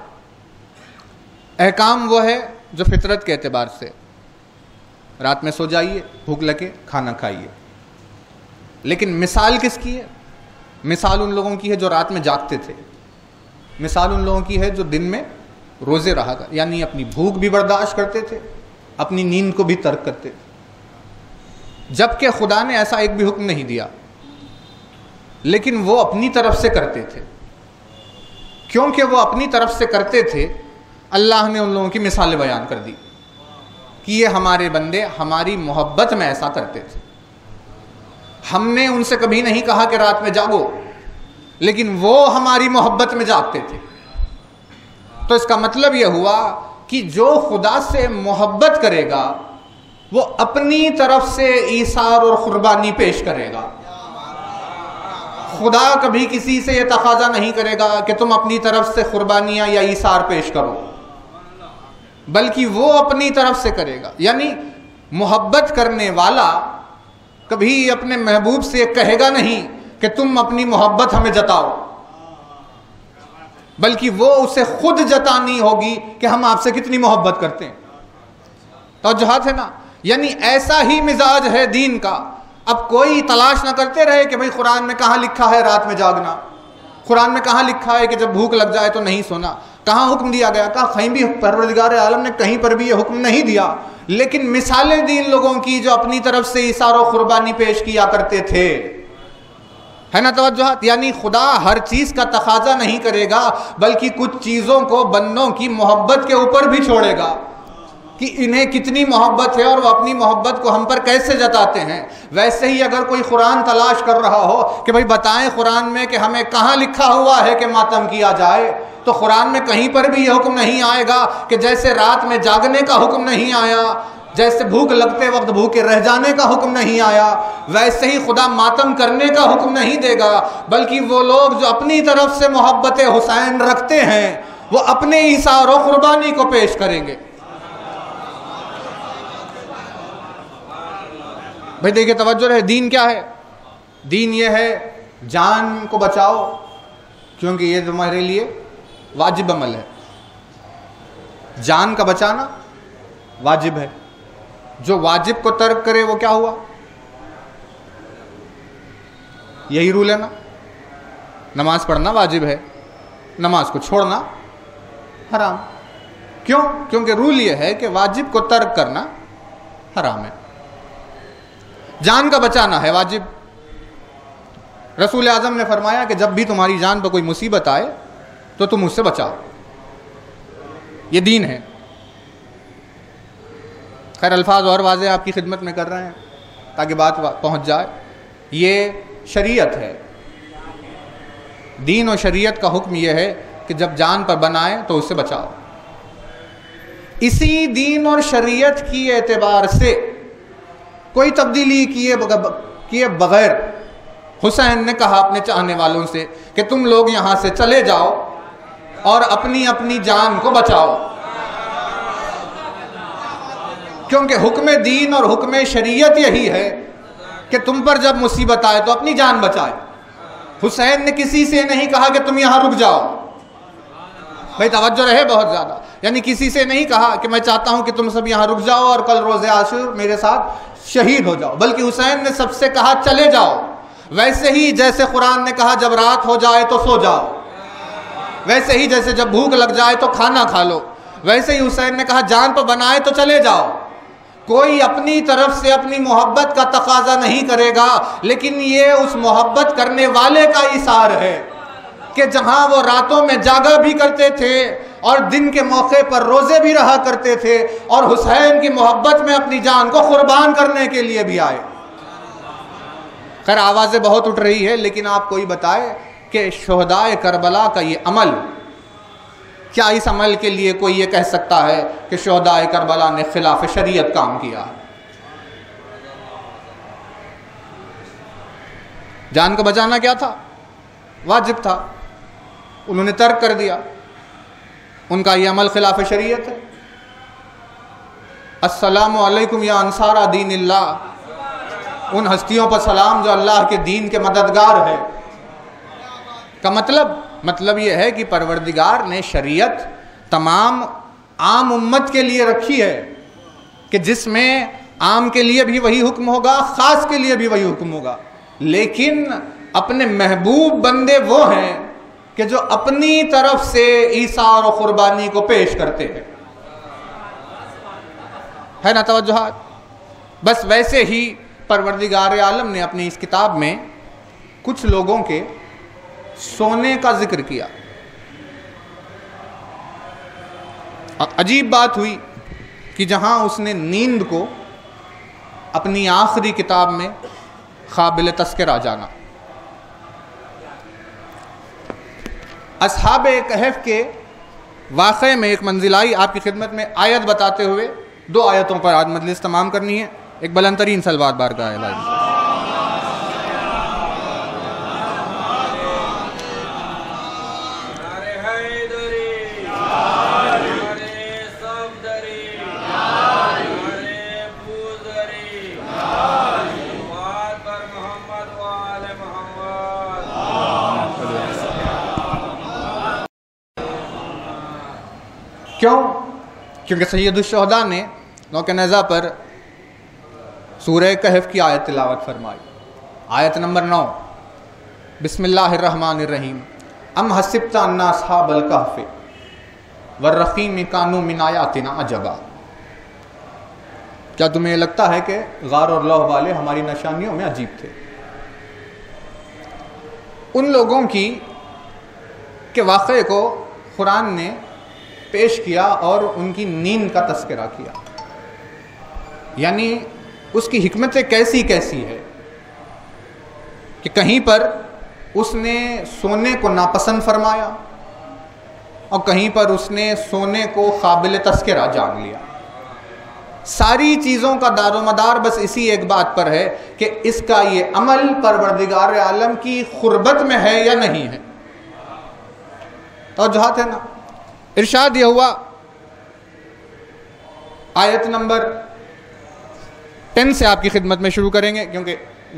احکام وہ ہے جو فطرت کے اعتبار سے رات میں سو جائیے، بھوک لگے کھانا کھائیے. لیکن مثال کس کی ہے؟ مثال ان لوگوں کی ہے جو رات میں جاگتے تھے، مثال ان لوگوں کی ہے جو دن میں روزے رہا کر، یعنی اپنی بھوک بھی برداشت کرتے تھے، اپنی نیند کو بھی ترک کرتے تھے. جبکہ خدا نے ایسا ایک بھی حکم نہیں دیا، لیکن وہ اپنی طرف سے کرتے تھے. کیونکہ وہ اپنی طرف سے کرتے تھے، اللہ نے ان لوگوں کی مثالیں بیان کر دی کہ یہ ہمارے بندے ہماری محبت میں ایسا کرتے تھے. ہم نے ان سے کبھی نہیں کہا کہ رات میں جاگو، لیکن وہ ہماری محبت میں جاگتے تھے. تو اس کا مطلب یہ ہوا کہ جو خدا سے محبت کرے گا وہ اپنی طرف سے ایثار اور قربانی پیش کرے گا. خدا کبھی کسی سے یہ تقاضا نہیں کرے گا کہ تم اپنی طرف سے قربانیاں یا ایثار پیش کرو، بلکہ وہ اپنی طرف سے کرے گا. یعنی محبت کرنے والا کبھی اپنے محبوب سے کہے گا نہیں کہ تم اپنی محبت ہمیں جتاؤ، بلکہ وہ اسے خود جتانی ہوگی کہ ہم آپ سے کتنی محبت کرتے ہیں. توجہات ہے نا؟ یعنی ایسا ہی مزاج ہے دین کا. اب کوئی تلاش نہ کرتے رہے کہ بھئی قرآن میں کہاں لکھا ہے رات میں جاگنا، قرآن میں کہاں لکھا ہے کہ جب بھوک لگ جائے تو نہیں سونا، کہاں حکم دیا گیا، کہیں بھی پروردگار عالم نے کہیں پر بھی یہ حکم نہیں دیا. لیکن مثالیں دی ان لوگوں کی جو اپنی طرف سے ایثار و قربانی پیش کیا کرتے تھے. ہے نا توجہات؟ یعنی خدا ہر چیز کا تقاضا نہیں کرے گا، بلکہ کچھ چیزوں کو بندوں کی محبت کے اوپر بھی چھوڑے گا کہ انہیں کتنی محبت ہے اور وہ اپنی محبت کو ہم پر کیسے جتاتے ہیں. ویسے ہی اگر کوئی قرآن تلاش کر رہا ہو کہ بھئی بتائیں قرآن میں کہ ہمیں کہاں لکھا ہوا ہے کہ ماتم کیا جائے، تو قرآن میں کہیں پر بھی یہ حکم نہیں آئے گا کہ جیسے رات میں جاگنے کا حکم نہیں آیا، جیسے بھوک لگتے وقت بھوکے رہ جانے کا حکم نہیں آیا، ویسے ہی خدا ماتم کرنے کا حکم نہیں دے گا. بلکہ وہ لوگ جو اپنی طرف سے محبت حسین رکھتے ہیں وہ اپنے ایثار و قربانی کو پیش کریں گے. بھائی دیکھیں توجہ رہے، دین کیا ہے؟ دین یہ ہے جان کو بچاؤ، کیونکہ یہ تمہارے لیے واجب عمل ہے. جان کا بچانا واجب ہے. جو واجب کو ترک کرے وہ کیا ہوا؟ یہی رول ہے نا. نماز پڑھنا واجب ہے، نماز کو چھوڑنا حرام. کیوں؟ کیونکہ رول یہ ہے کہ واجب کو ترک کرنا حرام ہے. جان کا بچانا ہے واجب. رسول اعظم نے فرمایا کہ جب بھی تمہاری جان پر کوئی مصیبت آئے تو تم اس سے بچاؤ. یہ دین ہے. خیر الفاظ اور واضح آپ کی خدمت میں کر رہے ہیں تاکہ بات پہنچ جائے. یہ شریعت ہے. دین اور شریعت کا حکم یہ ہے کہ جب جان پر بنائے تو اس سے بچاؤ. اسی دین اور شریعت کی اعتبار سے کوئی تبدیلی کیے بغیر حسین نے کہا اپنے چاہنے والوں سے کہ تم لوگ یہاں سے چلے جاؤ اور اپنی اپنی جان کو بچاؤ. کیونکہ حکم دین اور حکم شریعت یہی ہے کہ تم پر جب مصیبت آئے تو اپنی جان بچائے. حسین نے کسی سے نہیں کہا کہ تم یہاں رک جاؤ. بھائی توجہ رہے بہت زیادہ. یعنی کسی سے نہیں کہا کہ میں چاہتا ہوں کہ تم سب یہاں رک جاؤ اور کل روز عاشور میرے ساتھ شہید ہو جاؤ، بلکہ حسین نے سب سے کہا چلے جاؤ. ویسے ہی جیسے قرآن نے کہا جب رات ہو جائے تو سو جاؤ، ویسے ہی جیسے جب بھوک لگ جائے تو کھانا کھا لو، ویسے ہی حسین نے کہا جان تو بنائے تو چلے جاؤ. کوئی اپنی طرف سے اپنی محبت کا تقاضا نہیں کرے گا، لیکن یہ اس محبت کرنے والے کا اثار ہے کہ جہاں وہ راتوں میں جاگا بھی کرتے تھے اور دن کے موقع پر روزے بھی رہا کرتے تھے اور حسین کی محبت میں اپنی جان کو قربان کرنے کے لیے بھی آئے. خیر آوازیں بہت اٹھ رہی ہے، لیکن آپ کوئی بتائے کہ شہدائے کربلا کا یہ عمل، کیا اس عمل کے لیے کوئی یہ کہہ سکتا ہے کہ شہدائے کربلا نے خلاف شریعت کام کیا؟ جان کو بچانا کیا تھا؟ واجب تھا، انہوں نے ترک کر دیا. ان کا یہ عمل خلاف شریعت ہے. السلام علیکم یا انصار دین اللہ، ان ہستیوں پر سلام جو اللہ کے دین کے مددگار ہے. کا مطلب یہ ہے کہ پروردگار نے شریعت تمام عام امت کے لیے رکھی ہے کہ جس میں عام کے لیے بھی وہی حکم ہوگا، خاص کے لیے بھی وہی حکم ہوگا. لیکن اپنے محبوب بندے وہ ہیں کہ جو اپنی طرف سے ایثار و قربانی کو پیش کرتے ہیں. ہے نا توجہات؟ بس ویسے ہی پروردگار عالم نے اپنی اس کتاب میں کچھ لوگوں کے سونے کا ذکر کیا. عجیب بات ہوئی کہ جہاں اس نے نیند کو اپنی آخری کتاب میں قابل تذکرہ جانا. اصحاب کہف کے واقعے میں ایک منزل آئی. آپ کی خدمت میں آیت بتاتے ہوئے 2 آیتوں پر آج مجلس تمام کرنی ہے. ایک بلند ترین صلوات بارگاہ الہی. کیوں؟ کیونکہ سید الشہداء نے نوک نیزہ پر سورہ کہف کی آیت تلاوت فرمائی. آیت نمبر 9. بسم اللہ الرحمن الرحیم. ام حسبت ان اصحاب الکہف والرقیم کانوا من آیاتنا عجبا. کیا تمہیں لگتا ہے کہ غار اور لوح والے ہماری نشانیوں میں عجیب تھے؟ ان لوگوں کی کہ واقعے کو قرآن نے پیش کیا اور ان کی نیند کا تذکرہ کیا. یعنی اس کی حکمتیں کیسی کیسی ہے کہ کہیں پر اس نے سونے کو ناپسند فرمایا اور کہیں پر اس نے سونے کو قابل تذکرہ جان لیا. ساری چیزوں کا دار و مدار بس اسی ایک بات پر ہے کہ اس کا یہ عمل پروردگار عالم کی قربت میں ہے یا نہیں ہے. توجہات ہے نا؟ ارشاد یہ ہوا آیت نمبر 10 سے آپ کی خدمت میں شروع کریں گے، کیونکہ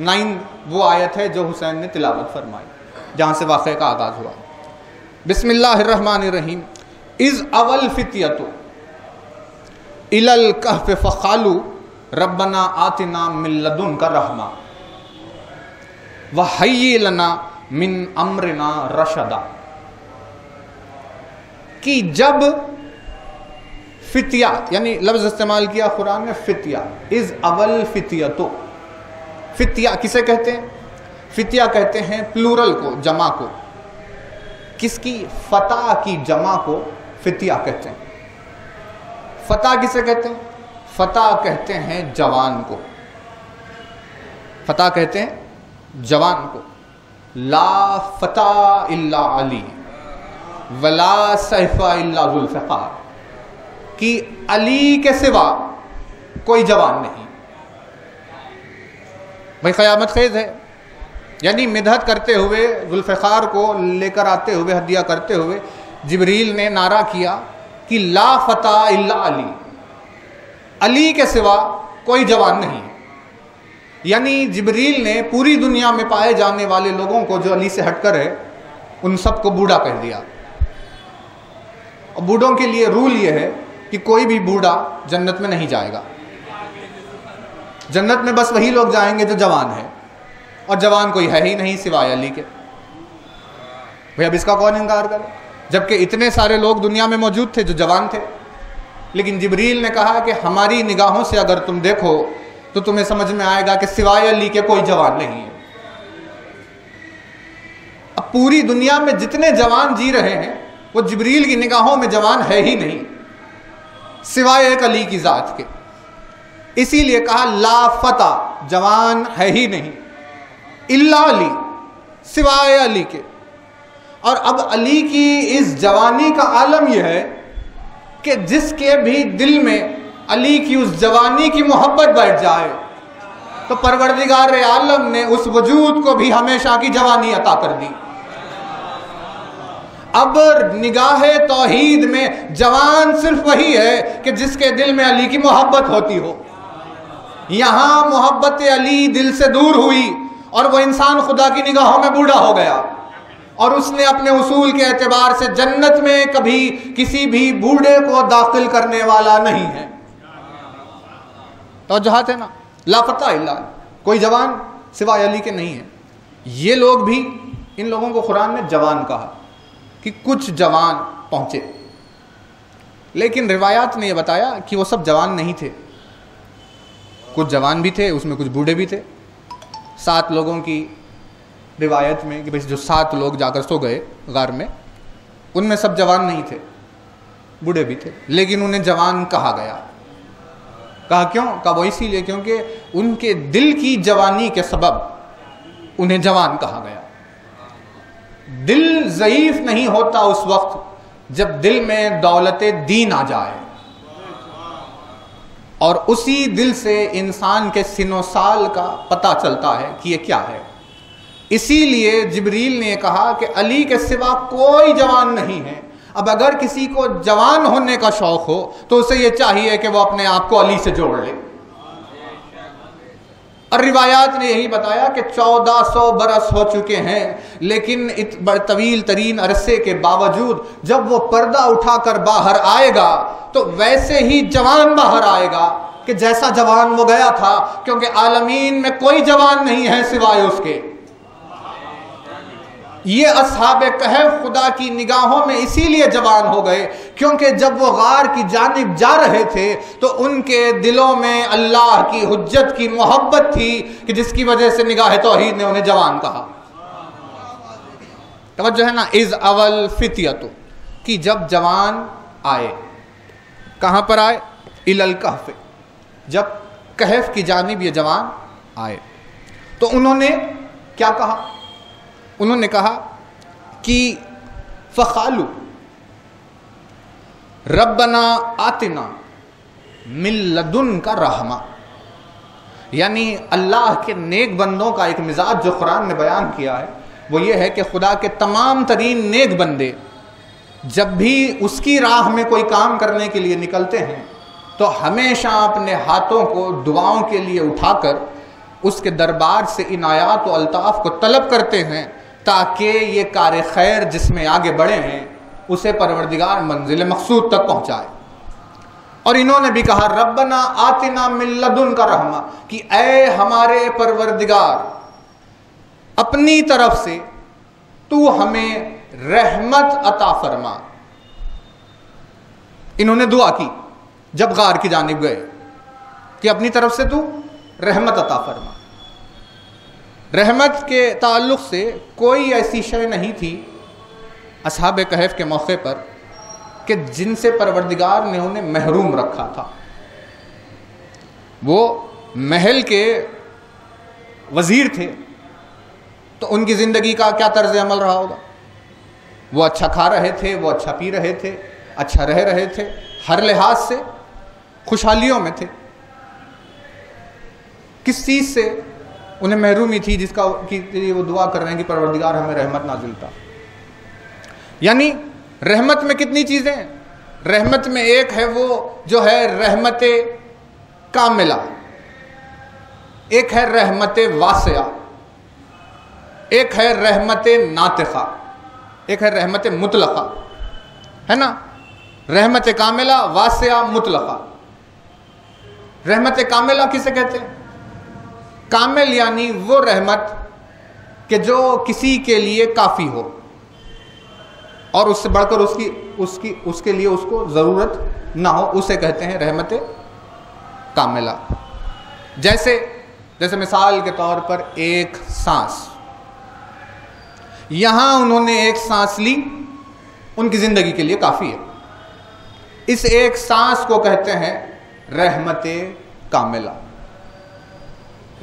9 وہ آیت ہے جو حسین نے تلاوت فرمائی جہاں سے واقعے کا آغاز ہوا. بسم اللہ الرحمن الرحیم. اذ اول فتیۃ الی الکہف فقالوا ربنا آتنا من لدنک رحمہ وہیئ لنا من امرنا رشدا. کہ جب فتیہ یعنی لفظ استعمال کیا قرآن نے فتیہ. از اول فتیۃ. فتیہ کسے کہتے ہیں؟ فتیہ کہتے ہیں پلورل کو، جمع کو. کس کی؟ فتح کی جمع کو فتیہ کہتے ہیں. فتح کسے کہتے ہیں؟ فتح کہتے ہیں جوان کو. فتح کہتے ہیں جوان کو. لا فتح الا علی ولا سیف الا ذو الفقار. کہ علی کے سوا کوئی جوان نہیں. بھائی قیامت خیز ہے. یعنی مدحت کرتے ہوئے ذوالفقار کو لے کر آتے ہوئے ہدیہ کرتے ہوئے جبریل نے نعرہ کیا کہ لا فتح الا علی. علی کے سوا کوئی جوان نہیں. یعنی جبریل نے پوری دنیا میں پائے جانے والے لوگوں کو جو علی سے ہٹ کر ہے ان سب کو بوڑھا کہہ دیا. اور بوڑھوں کے لیے رول یہ ہے کہ کوئی بھی بوڑھا جنت میں نہیں جائے گا. جنت میں بس وہی لوگ جائیں گے جو جوان ہیں, اور جوان کوئی ہے ہی نہیں سوائے علی کے. بھئی اب اس کا کون انکار کرے, جبکہ اتنے سارے لوگ دنیا میں موجود تھے جو جوان تھے. لیکن جبریل نے کہا کہ ہماری نگاہوں سے اگر تم دیکھو تو تمہیں سمجھ میں آئے گا کہ سوائے علی کے کوئی جوان نہیں ہے. اب پوری دنیا میں جتنے جوان جی رہے ہیں وہ جبریل کی نگاہوں میں جوان ہے ہی نہیں سوائے ایک علی کی ذات کے. اسی لیے کہا لا فتح, جوان ہے ہی نہیں الا علی, سوائے علی کے. اور اب علی کی اس جوانی کا عالم یہ ہے کہ جس کے بھی دل میں علی کی اس جوانی کی محبت بیٹھ جائے تو پروردگار عالم نے اس وجود کو بھی ہمیشہ کی جوانی عطا کر دی. اب نگاہ توحید میں جوان صرف وہی ہے کہ جس کے دل میں علی کی محبت ہوتی ہو. یہاں محبت علی دل سے دور ہوئی اور وہ انسان خدا کی نگاہوں میں بوڑھا ہو گیا, اور اس نے اپنے اصول کے اعتبار سے جنت میں کبھی کسی بھی بوڑھے کو داخل کرنے والا نہیں ہے. توجہات ہے نا, لا فتح الا علی, کوئی جوان سوائے علی کے نہیں ہے. یہ لوگ بھی, ان لوگوں کو قرآن نے جوان کہا کہ کچھ جوان پہنچے, لیکن روایات نے یہ بتایا کہ وہ سب جوان نہیں تھے. کچھ جوان بھی تھے, اس میں کچھ بوڑھے بھی تھے. 7 لوگوں کی روایت میں کہ جو 7 لوگ جا کر سو گئے غار میں, ان میں سب جوان نہیں تھے, بوڑھے بھی تھے, لیکن انہیں جوان کہا گیا. کہا کیوں؟ کہا وہ اسی لیے کیونکہ ان کے دل کی جوانی کے سبب انہیں جوان کہا گیا. دل ضعیف نہیں ہوتا اس وقت جب دل میں دولت دین آ جائے, اور اسی دل سے انسان کے سن و سال کا پتہ چلتا ہے کہ یہ کیا ہے. اسی لیے جبریل نے کہا کہ علی کے سوا کوئی جوان نہیں ہے. اب اگر کسی کو جوان ہونے کا شوق ہو تو اسے یہ چاہیے کہ وہ اپنے آپ کو علی سے جوڑ لے. اور روایات نے یہی بتایا کہ 1400 برس ہو چکے ہیں, لیکن طویل ترین عرصے کے باوجود جب وہ پردہ اٹھا کر باہر آئے گا تو ویسے ہی جوان باہر آئے گا کہ جیسا جوان وہ گیا تھا, کیونکہ عالمین میں کوئی جوان نہیں ہے سوائے اس کے. یہ اصحاب کہف خدا کی نگاہوں میں اسی لیے جوان ہو گئے کیونکہ جب وہ غار کی جانب جا رہے تھے تو ان کے دلوں میں اللہ کی حجت کی محبت تھی کہ جس کی وجہ سے نگاہ توحید نے انہیں جوان کہا. توجہ ہے نا, از اول فتیتو کہ جب جوان آئے, کہاں پر آئے؟ الی الکہف, جب کہف کی جانب یہ جوان آئے تو انہوں نے کیا کہا؟ انہوں نے کہا کہ فقالو ربنا آتنا من لدنک رحمہ, یعنی اللہ کے نیک بندوں کا ایک مزاج جو قرآن نے بیان کیا ہے وہ یہ ہے کہ خدا کے تمام ترین نیک بندے جب بھی اس کی راہ میں کوئی کام کرنے کے لیے نکلتے ہیں تو ہمیشہ اپنے ہاتھوں کو دعاؤں کے لیے اٹھا کر اس کے دربار سے عنایات و الطاف کو طلب کرتے ہیں تاکہ یہ کار خیر جس میں آگے بڑھے ہیں اسے پروردگار منزل مقصود تک پہنچائے. اور انہوں نے بھی کہا ربنا آتنا من لدنک رحمہ, کہ اے ہمارے پروردگار اپنی طرف سے تو ہمیں رحمت عطا فرما. انہوں نے دعا کی جب غار کی جانب گئے کہ اپنی طرف سے تو رحمت عطا فرما. رحمت کے تعلق سے کوئی ایسی شے نہیں تھی اصحاب کہف کے موقع پر کہ جن سے پروردگار نے انہیں محروم رکھا تھا. وہ محل کے وزیر تھے تو ان کی زندگی کا کیا طرز عمل رہا ہوگا؟ وہ اچھا کھا رہے تھے, وہ اچھا پی رہے تھے, اچھا رہ رہے تھے, ہر لحاظ سے خوشحالیوں میں تھے. کس چیز سے انہیں محرومی تھی جس کا وہ دعا کر رہے ہیں کہ پروردگار ہمیں رحمت نازل کر. یعنی رحمت میں کتنی چیزیں ہیں؟ رحمت میں ایک ہے وہ جو ہے رحمت کاملہ, ایک ہے رحمت واسعہ، ایک ہے رحمت ناطقہ، ایک ہے رحمت مطلقہ، ہے نا؟ رحمت کاملہ، واسعہ، مطلقہ۔ رحمت کاملہ کسے کہتے ہیں؟ کامل یعنی وہ رحمت کہ جو کسی کے لیے کافی ہو اور اس سے بڑھ کر اس کے لیے اس کو ضرورت نہ ہو، اسے کہتے ہیں رحمت کاملہ۔ جیسے مثال کے طور پر ایک سانس، یہاں انہوں نے ایک سانس لی، ان کی زندگی کے لیے کافی ہے، اس ایک سانس کو کہتے ہیں رحمت کاملہ۔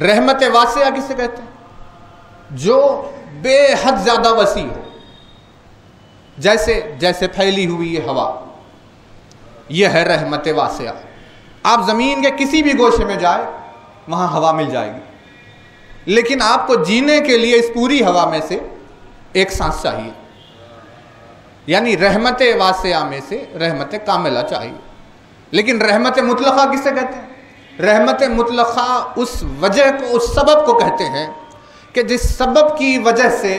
رحمت واسعہ کسے کہتے ہیں؟ جو بے حد زیادہ وسیع ہو، جیسے پھیلی ہوئی یہ ہوا، یہ ہے رحمت واسعہ۔ آپ زمین کے کسی بھی گوشے میں جائے وہاں ہوا مل جائے گی، لیکن آپ کو جینے کے لیے اس پوری ہوا میں سے ایک سانس چاہیے، یعنی رحمت واسعہ میں سے رحمت کاملہ چاہیے۔ لیکن رحمت مطلقہ کسے کہتے ہیں؟ رحمت مطلقہ اس وجہ کو، اس سبب کو کہتے ہیں کہ جس سبب کی وجہ سے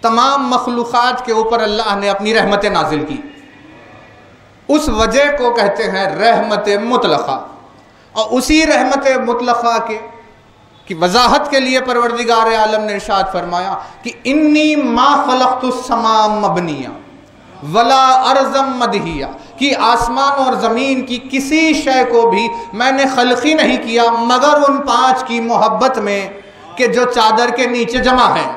تمام مخلوقات کے اوپر اللہ نے اپنی رحمت نازل کی، اس وجہ کو کہتے ہیں رحمت مطلقہ۔ اور اسی رحمت مطلقہ کی وضاحت کے لیے پروردگار عالم نے ارشاد فرمایا کہ انی ما خلقت السماء مبنیہ ولا ارضا مدحیہ، کہ آسمان اور زمین کی کسی شے کو بھی میں نے خلق ہی نہیں کیا مگر ان 5 کی محبت میں کہ جو چادر کے نیچے جمع ہیں۔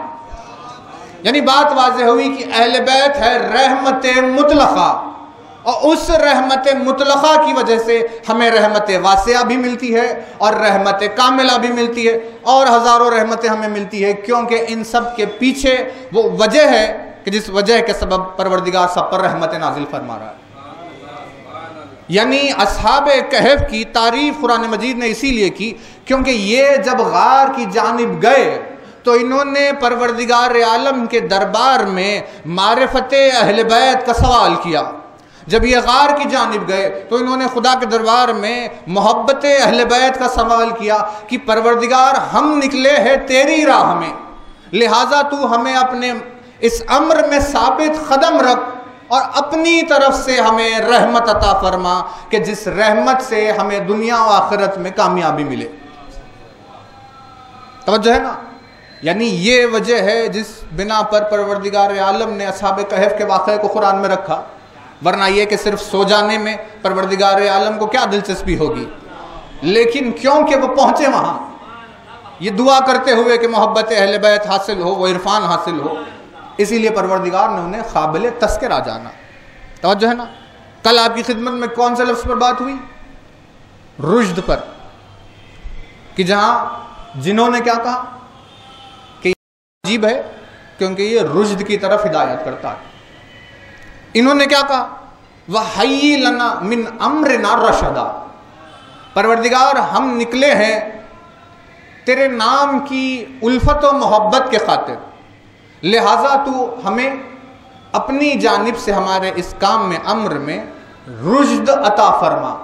یعنی بات واضح ہوئی کہ اہل بیت ہے رحمت مطلقہ، اور اس رحمت مطلقہ کی وجہ سے ہمیں رحمت واسعہ بھی ملتی ہے اور رحمت کاملہ بھی ملتی ہے، اور ہزاروں رحمتیں ہمیں ملتی ہے، کیونکہ ان سب کے پیچھے وہ وجہ ہے کہ جس وجہ کے سبب پروردگار سب پر رحمت نازل فرما رہا ہے۔ یعنی اصحاب کہف کی تعریف قرآن مجید نے اسی لیے کی کیونکہ یہ جب غار کی جانب گئے تو انہوں نے پروردگار عالم کے دربار میں معرفت اہل بیت کا سوال کیا۔ جب یہ غار کی جانب گئے تو انہوں نے خدا کے دربار میں محبت اہل بیت کا سوال کیا کہ پروردگار ہم نکلے ہیں تیری راہ میں، لہٰذا تو ہمیں اپنے اس امر میں ثابت قدم رکھ اور اپنی طرف سے ہمیں رحمت عطا فرما کہ جس رحمت سے ہمیں دنیا و آخرت میں کامیابی ملے۔ توجہ ہے نا؟ یعنی یہ وجہ ہے جس بنا پر پروردگار عالم نے اصحاب کہف کے واقعے کو قرآن میں رکھا، ورنہ یہ کہ صرف سو جانے میں پروردگار عالم کو کیا دلچسپی ہوگی، لیکن کیونکہ وہ پہنچے وہاں یہ دعا کرتے ہوئے کہ محبت اہل بیت حاصل ہو، وہ عرفان حاصل ہو، اسی لیے پروردگار نے انہیں قابل تذکرہ جانا۔ توجہ ہے نا؟ کل آپ کی خدمت میں کون سے لفظ پر بات ہوئی؟ رشد پر، کہ جہاں جنہوں نے کیا کہا کہ یہ عجیب ہے کیونکہ یہ رشد کی طرف ہدایت کرتا ہے۔ انہوں نے کیا کہا؟ وَحَيِّ لَنَا مِنْ أَمْرِنَا رَشَدًا، پروردگار ہم نکلے ہیں تیرے نام کی الفت و محبت کے خاطر، لہٰذا تو ہمیں اپنی جانب سے ہمارے اس کام میں، امر میں رشد عطا فرما۔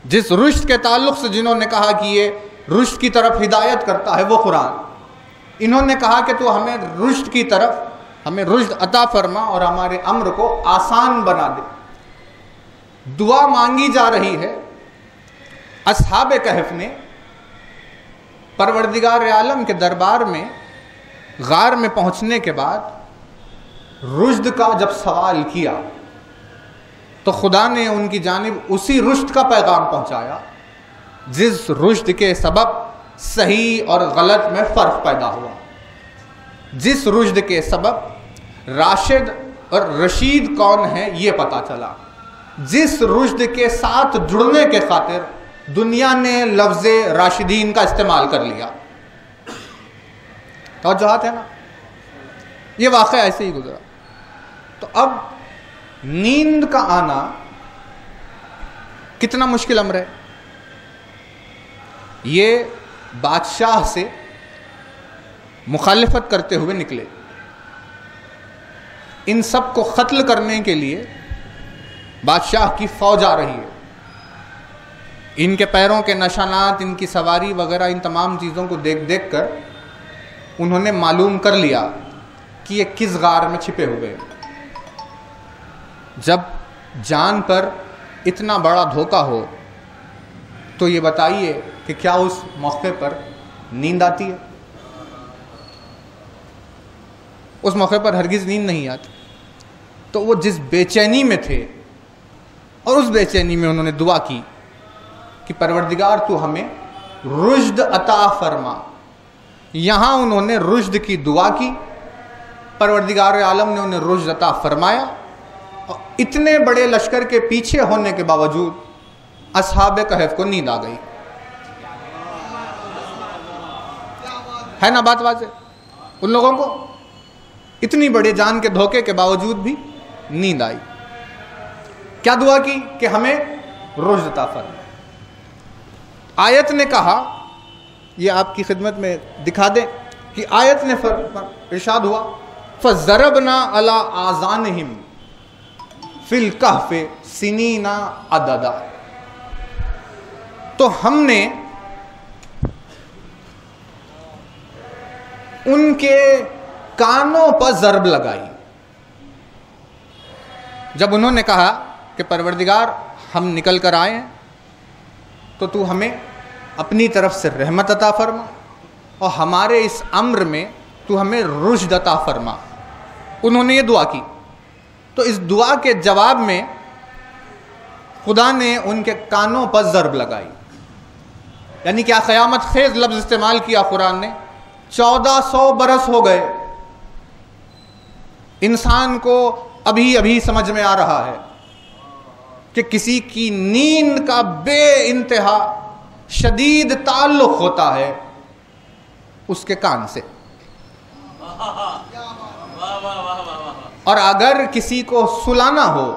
جس رشد کے تعلق سے جنہوں نے کہا کہ یہ رشد کی طرف ہدایت کرتا ہے وہ قرآن، انہوں نے کہا کہ تو ہمیں رشد کی طرف، ہمیں رشد عطا فرما اور ہمارے امر کو آسان بنا دے۔ دعا مانگی جا رہی ہے۔ اصحاب کہف نے پروردگار عالم کے دربار میں غار میں پہنچنے کے بعد رشد کا جب سوال کیا تو خدا نے ان کی جانب اسی رشد کا پیغام پہنچایا جس رشد کے سبب صحیح اور غلط میں فرق پیدا ہوا، جس رشد کے سبب راشد اور رشید کون ہے یہ پتا چلا، جس رشد کے ساتھ جڑنے کے خاطر دنیا نے لفظ راشدین کا استعمال کر لیا۔ توجہات ہے نا؟ یہ واقعہ ایسے ہی گزرا۔ تو اب نیند کا آنا کتنا مشکل امر ہے۔ یہ بادشاہ سے مخالفت کرتے ہوئے نکلے، ان سب کو قتل کرنے کے لیے بادشاہ کی فوج آ رہی ہے، ان کے پیروں کے نشانات، ان کی سواری وغیرہ، ان تمام چیزوں کو دیکھ دیکھ کر انہوں نے معلوم کر لیا کہ یہ کس غار میں چھپے ہوئے ہیں۔ جب جان پر اتنا بڑا دھوکہ ہو تو یہ بتائیے کہ کیا اس موقع پر نیند آتی ہے؟ اس موقع پر ہرگز نیند نہیں آتی۔ تو وہ جس بے چینی میں تھے، اور اس بے چینی میں انہوں نے دعا کی کہ پروردگار تو ہمیں رشد عطا فرما۔ یہاں انہوں نے رشد کی دعا کی، پروردگار عالم نے انہیں رشد عطا فرمایا، اور اتنے بڑے لشکر کے پیچھے ہونے کے باوجود اصحاب کہف کو نیند آ گئی۔ ہے نا بات واضح؟ ان لوگوں کو اتنی بڑے جان کے دھوکے کے باوجود بھی نیند آئی۔ کیا دعا کی کہ ہمیں رشد عطا فرما۔ آیت نے کہا، یہ آپ کی خدمت میں دکھا دیں کہ آیت نے ارشاد ہوا فَضَرَبْنَا عَلَىٰ آذَانِهِمْ فِي الْكَهْفِ سِنِينَ عَدَدًا۔ تو ہم نے ان کے کانوں پر ضرب لگائی۔ جب انہوں نے کہا کہ پروردگار ہم نکل کر آئے ہیں تو تو ہمیں اپنی طرف سے رحمت عطا فرما، اور ہمارے اس امر میں تو ہمیں رشد عطا فرما۔ انہوں نے یہ دعا کی، تو اس دعا کے جواب میں خدا نے ان کے کانوں پر ضرب لگائی۔ یعنی کیا قیامت خیز لفظ استعمال کیا قرآن نے۔ 1400 برس ہو گئے، انسان کو ابھی ابھی سمجھ میں آ رہا ہے کہ کسی کی نیند کا بے انتہا شدید تعلق ہوتا ہے اس کے کان سے، اور اگر کسی کو سلانا ہو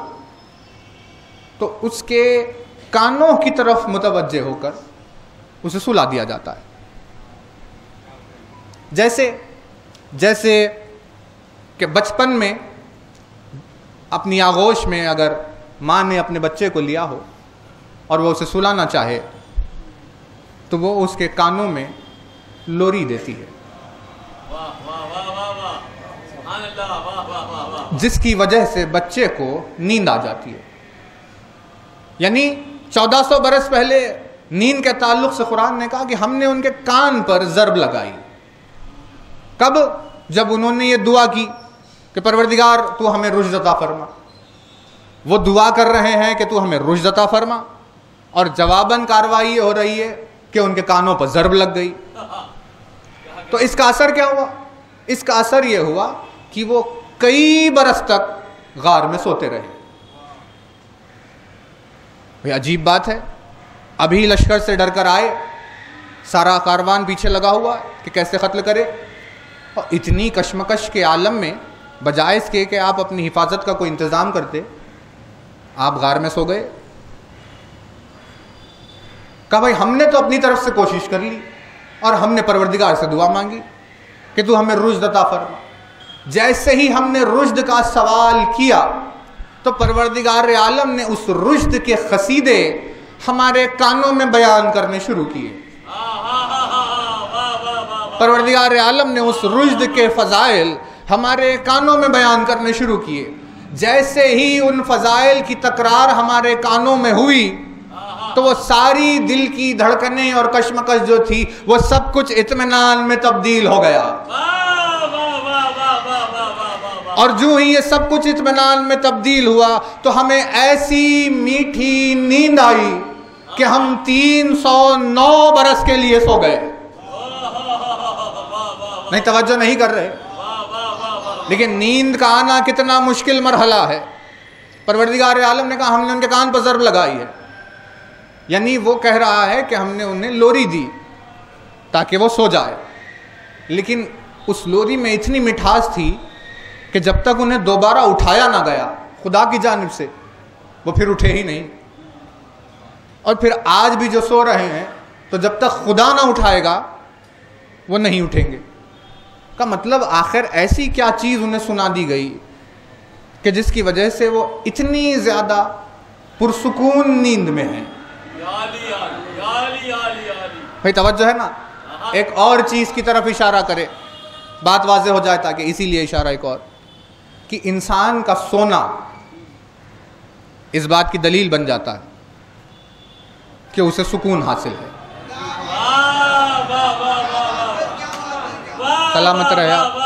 تو اس کے کانوں کی طرف متوجہ ہو کر اسے سلا دیا جاتا ہے۔ جیسے کہ بچپن میں اپنی آغوش میں اگر ماں نے اپنے بچے کو لیا ہو اور وہ اسے سلانا چاہے تو وہ اس کے کانوں میں لوری دیتی ہے، جس کی وجہ سے بچے کو نیند آ جاتی ہے۔ یعنی 1400 برس پہلے نیند کے تعلق سے قرآن نے کہا کہ ہم نے ان کے کان پر ضرب لگائی۔ کب؟ جب انہوں نے یہ دعا کی کہ پروردگار تو ہمیں رشد عطا فرما۔ وہ دعا کر رہے ہیں کہ تو ہمیں رشد عطا فرما، اور جواباً کارروائی ہو رہی ہے کہ ان کے کانوں پر ضرب لگ گئی۔ تو اس کا اثر کیا ہوا؟ اس کا اثر یہ ہوا کہ وہ کئی برس تک غار میں سوتے رہے۔ بھئی عجیب بات ہے، ابھی لشکر سے ڈر کر آئے، سارا کاروان پیچھے لگا ہوا کہ کیسے قتل کرے، اور اتنی کشمکش کے عالم میں بجائے اس کے کہ آپ اپنی حفاظت کا کوئی انتظام کرتے، آپ غار میں سو گئے۔ کہا بھائی ہم نے تو اپنی طرف سے کوشش کر لی، اور ہم نے پروردگار سے دعا مانگی کہ تو ہمیں رشد عطا فرما۔ جیسے ہی ہم نے رشد کا سوال کیا تو پروردگار عالم نے اس رشد کے قصیدے ہمارے کانوں میں بیان کرنے شروع کیے۔ پروردگار عالم نے اس رشد کے فضائل ہمارے کانوں میں بیان کرنے شروع کیے۔ جیسے ہی ان فضائل کی تکرار ہمارے کانوں میں ہوئی تو وہ ساری دل کی دھڑکنیں اور کشمکش جو تھی وہ سب کچھ اطمینان میں تبدیل ہو گیا۔ اور جو ہی یہ سب کچھ اطمینان میں تبدیل ہوا تو ہمیں ایسی میٹھی نیند آئی کہ ہم 309 برس کے لیے سو گئے۔ نہیں، توجہ نہیں کر رہے۔ لیکن نیند کا آنا کتنا مشکل مرحلہ ہے۔ پروردگار عالم نے کہا ہم نے ان کے کان پر ضرب لگائی ہے، یعنی وہ کہہ رہا ہے کہ ہم نے انہیں لوری دی تاکہ وہ سو جائے، لیکن اس لوری میں اتنی مٹھاس تھی کہ جب تک انہیں دوبارہ اٹھایا نہ گیا خدا کی جانب سے وہ پھر اٹھے ہی نہیں۔ اور پھر آج بھی جو سو رہے ہیں تو جب تک خدا نہ اٹھائے گا وہ نہیں اٹھیں گے۔ کا مطلب آخر ایسی کیا چیز انہیں سنا دی گئی کہ جس کی وجہ سے وہ اتنی زیادہ پرسکون نیند میں ہیں۔ بھائی توجہ ہے نا. ایک اور چیز کی طرف اشارہ کرے, بات واضح ہو جائے, تاکہ اسی لیے اشارہ ایک اور, کہ انسان کا سونا اس بات کی دلیل بن جاتا ہے کہ اسے سکون حاصل ہے. سلامت رہے آپ.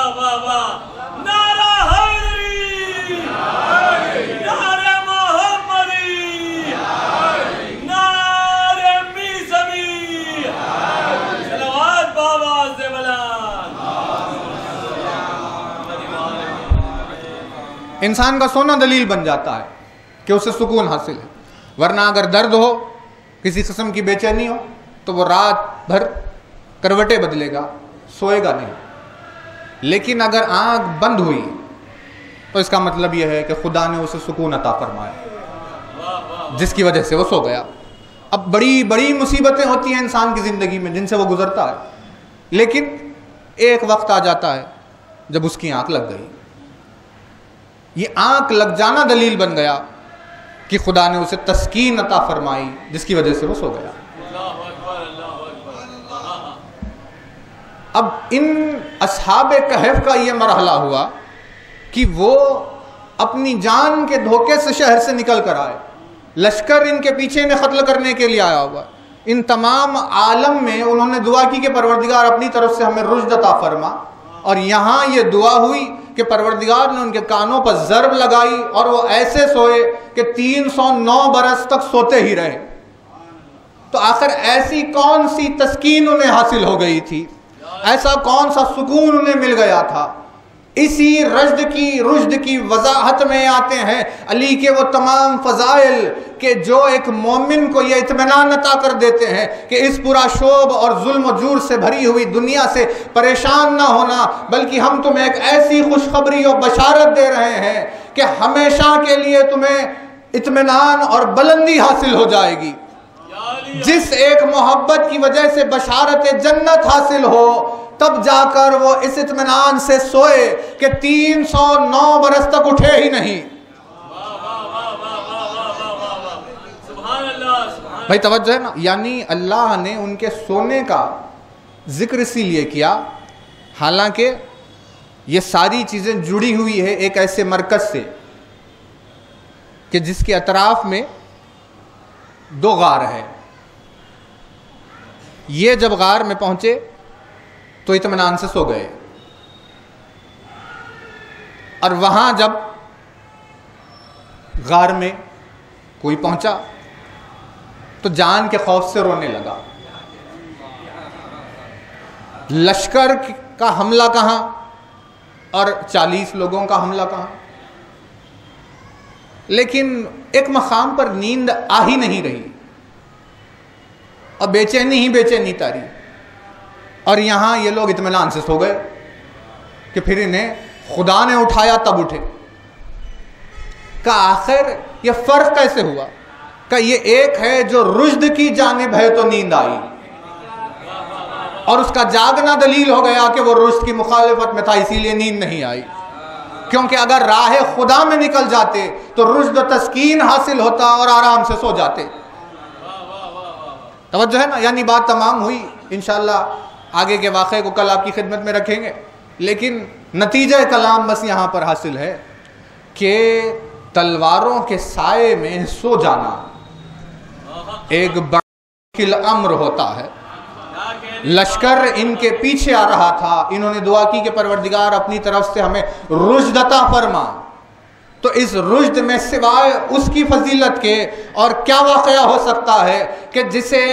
انسان کا سونا دلیل بن جاتا ہے کہ اسے سکون حاصل ہے. ورنہ اگر درد ہو, کسی قسم کی بے چینی ہو, تو وہ رات بھر کروٹیں بدلے گا, سوئے گا نہیں. لیکن اگر آنکھ بند ہوئی تو اس کا مطلب یہ ہے کہ خدا نے اسے سکون عطا فرمایا, جس کی وجہ سے وہ سو گیا. اب بڑی بڑی مصیبتیں ہوتی ہیں انسان کی زندگی میں جن سے وہ گزرتا ہے, لیکن ایک وقت آ جاتا ہے جب اس کی آنکھ لگ گئی. یہ آنکھ لگ جانا دلیل بن گیا کہ خدا نے اسے تسکین عطا فرمائی, جس کی وجہ سے وہ سو گیا. اب ان اصحاب کہف کا یہ مرحلہ ہوا کہ وہ اپنی جان کے دھوکے سے شہر سے نکل کر آئے. لشکر ان کے پیچھے انہیں قتل کرنے کے لیے آیا ہوا. ان تمام عالم میں انہوں نے دعا کی کہ پروردگار اپنی طرف سے ہمیں رشد عطا فرما, اور یہاں یہ دعا ہوئی کہ پروردگار نے ان کے کانوں پر ضرب لگائی اور وہ ایسے سوئے کہ 309 برس تک سوتے ہی رہے. تو آخر ایسی کون سی تسکین انہیں حاصل ہو گئی تھی, ایسا کون سا سکون انہیں مل گیا تھا؟ اسی رشد کی وضاحت میں آتے ہیں علی کے وہ تمام فضائل کہ جو ایک مومن کو یہ اطمینان عطا کر دیتے ہیں کہ اس پورا شوب اور ظلم و جور سے بھری ہوئی دنیا سے پریشان نہ ہونا, بلکہ ہم تمہیں ایک ایسی خوشخبری اور بشارت دے رہے ہیں کہ ہمیشہ کے لیے تمہیں اطمینان اور بلندی حاصل ہو جائے گی. جس ایک محبت کی وجہ سے بشارت جنت حاصل ہو, تب جا کر وہ اس اطمینان سے سوئے کہ 309 برس تک اٹھے ہی نہیں. بھائی توجہ ہے نا, یعنی اللہ نے ان کے سونے کا ذکر اسی لیے کیا, حالانکہ یہ ساری چیزیں جڑی ہوئی ہے ایک ایسے مرکز سے کہ جس کے اطراف میں 2 غار ہے. یہ جب غار میں پہنچے تو اطمینان سے سو گئے, اور وہاں جب غار میں کوئی پہنچا تو جان کے خوف سے رونے لگا. لشکر کا حملہ کہاں اور 40 لوگوں کا حملہ کہاں. لیکن ایک مقام پر نیند آ ہی نہیں رہی اور بے چینی ہی بے چینی تاری, اور یہاں یہ لوگ اطمینان سے سو گئے کہ پھر انہیں خدا نے اٹھایا تب اٹھے. کہ آخر یہ فرق کیسے ہوا؟ کہ یہ ایک ہے جو رشد کی جانب ہے تو نیند آئی, اور اس کا جاگنا دلیل ہو گیا کہ وہ رشد کی مخالفت میں تھا, اسی لیے نیند نہیں آئی. کیونکہ اگر راہ خدا میں نکل جاتے تو رشد و تسکین حاصل ہوتا اور آرام سے سو جاتے. توجہ ہے نا, یعنی بات تمام ہوئی. انشاءاللہ آگے کے واقعے کو کل آپ کی خدمت میں رکھیں گے, لیکن نتیجہ کلام بس یہاں پر حاصل ہے کہ تلواروں کے سائے میں سو جانا ایک بڑا امر ہوتا ہے. لشکر ان کے پیچھے آ رہا تھا, انہوں نے دعا کی کہ پروردگار اپنی طرف سے ہمیں رشد عطا فرما. تو اس رشد میں سوائے اس کی فضیلت کے اور کیا واقعہ ہو سکتا ہے کہ جسے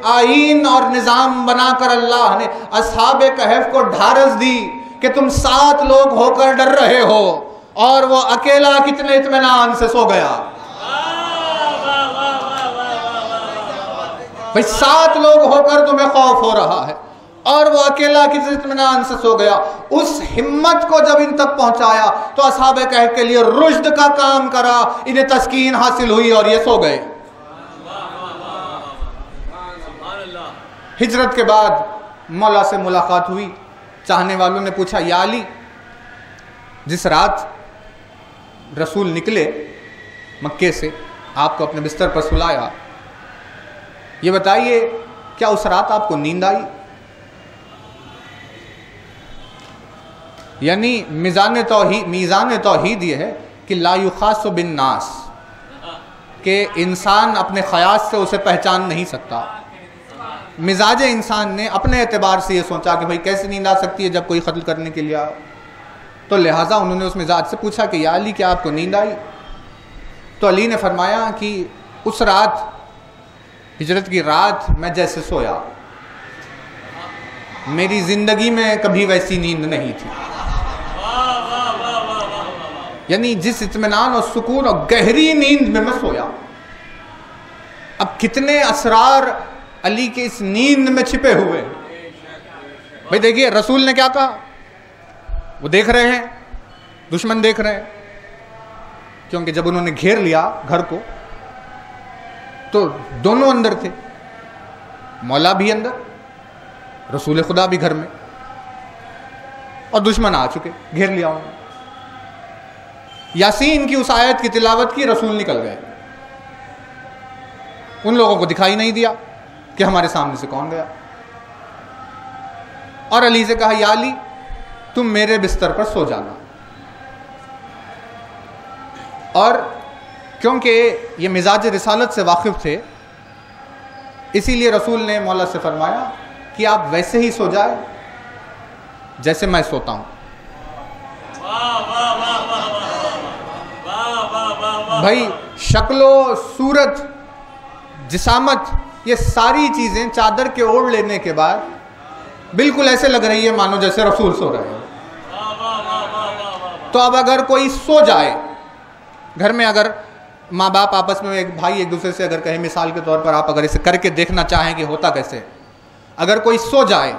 آئین اور نظام بنا کر اللہ نے اصحاب کہف کو ڈھارس دی کہ تم 7 لوگ ہو کر ڈر رہے ہو, اور وہ اکیلا کتنے اطمینان سے سو گیا. بھئی 7 لوگ ہو کر تمہیں خوف ہو رہا ہے اور وہ اکیلا کتنے اطمینان سے سو گیا. اس ہمت کو جب ان تک پہنچایا تو اصحاب کہف کے لیے رشد کا کام کرا, انہیں تسکین حاصل ہوئی اور یہ سو گئے. ہجرت کے بعد مولا سے ملاقات ہوئی. چاہنے والوں نے پوچھا, یا علی, جس رات رسول نکلے مکے سے, آپ کو اپنے بستر پر سلایا, یہ بتائیے کیا اس رات آپ کو نیند آئی؟ یعنی میزان توحید یہ ہے کہ لا یخاص بالناس، کہ انسان اپنے خیاس سے اسے پہچان نہیں سکتا. مزاج انسان نے اپنے اعتبار سے یہ سوچا کہ بھئی کیسے نیند آ سکتی ہے جب کوئی قتل کرنے کے لیے آ، تو لہٰذا انہوں نے اس مزاج سے پوچھا کہ یا علی کیا آپ کو نیند آئی؟ تو علی نے فرمایا کہ اس رات، ہجرت کی رات، میں جیسے سویا، میری زندگی میں کبھی ویسی نیند نہیں تھی. یعنی جس اطمینان اور سکون اور گہری نیند میں سویا. اب کتنے اسرار علی کے اس نیند میں چھپے ہوئے. بھئی دیکھیے رسول نے کیا کہا، وہ دیکھ رہے ہیں، دشمن دیکھ رہے ہیں، کیونکہ جب انہوں نے گھیر لیا گھر کو تو دونوں اندر تھے، مولا بھی اندر، رسول خدا بھی گھر میں، اور دشمن آ چکے، گھیر لیا انہوں نے. یاسین کی اس آیت کی تلاوت کی، رسول نکل گئے. ان لوگوں کو دکھائی نہیں دیا کہ ہمارے سامنے سے کون گیا. اور علی سے کہا یا علی تم میرے بستر پر سو جانا. اور کیونکہ یہ مزاج رسالت سے واقف تھے، اسی لیے رسول نے مولا سے فرمایا کہ آپ ویسے ہی سو جائے جیسے میں سوتا ہوں. بھائی شکل و صورت، جسامت، یہ ساری چیزیں چادر کے اوڑھ لینے کے بعد بالکل ایسے لگ رہی ہے مانو جیسے رسول سو رہے ہیں. تو اب اگر کوئی سو جائے گھر میں، اگر ماں باپ آپس میں ایک بھائی ایک دوسرے سے اگر کہیں، مثال کے طور پر آپ اگر اسے کر کے دیکھنا چاہیں کہ ہوتا کیسے، اگر کوئی سو جائے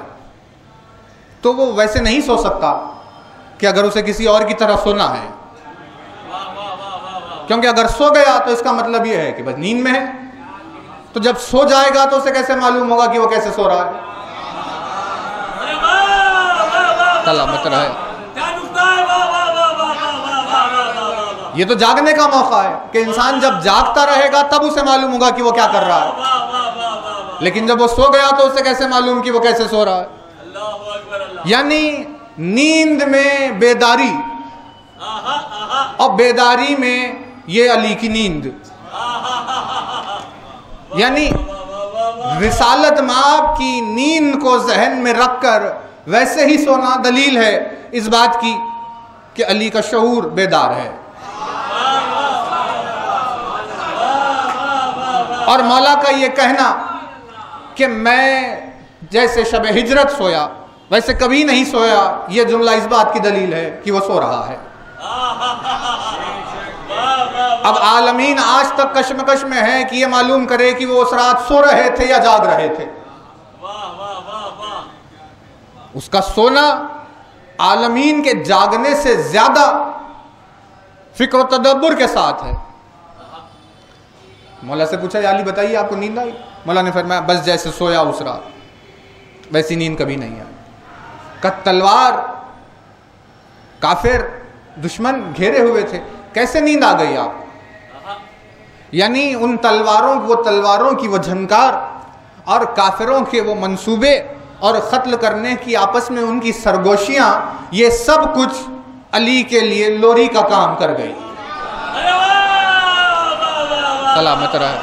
تو وہ ویسے نہیں سو سکتا کہ اگر اسے کسی اور کی طرح سونا ہے، کیونکہ اگر سو گیا تو اس کا مطلب یہ ہے کہ بس نیند میں ہے. تو جب سو جائے گا تو اسے کیسے معلوم ہوگا کہ وہ کیسے سو رہا ہے؟ سلامت رہے. یہ تو جاگنے کا موقع ہے کہ انسان جب جاگتا رہے گا تب اسے معلوم ہوگا کہ وہ کیا کر رہا ہے. لیکن جب وہ سو گیا تو اسے کیسے معلوم کہ وہ کیسے سو رہا ہے؟ یعنی نیند میں بیداری، اور بیداری میں یہ علی کی نیند. یعنی رسالت مآب کی نیند کو ذہن میں رکھ کر ویسے ہی سونا دلیل ہے اس بات کی کہ علی کا شعور بیدار ہے. اور مولا کا یہ کہنا کہ میں جیسے شب ہجرت سویا ویسے کبھی نہیں سویا، یہ جملہ اس بات کی دلیل ہے کہ وہ سو رہا ہے. اب عالمین آج تک کشمکش میں ہے کہ یہ معلوم کرے کہ وہ اس رات سو رہے تھے یا جاگ رہے تھے. اس کا سونا عالمین کے جاگنے سے زیادہ فکر و تدبر کے ساتھ ہے. مولا سے پوچھا یا علی بتائیے آپ کو نیند آئی؟ مولا نے فرمایا بس جیسے سویا اس رات ویسی نیند کبھی نہیں آئی. کہ تلوار، کافر دشمن گھیرے ہوئے تھے، کیسے نیند آ گئی آپ؟ یعنی ان تلواروں کی وہ جھنکار اور کافروں کے وہ منصوبے اور قتل کرنے کی آپس میں ان کی سرگوشیاں، یہ سب کچھ علی کے لیے لوری کا کام کر گئی. سلامت رہے.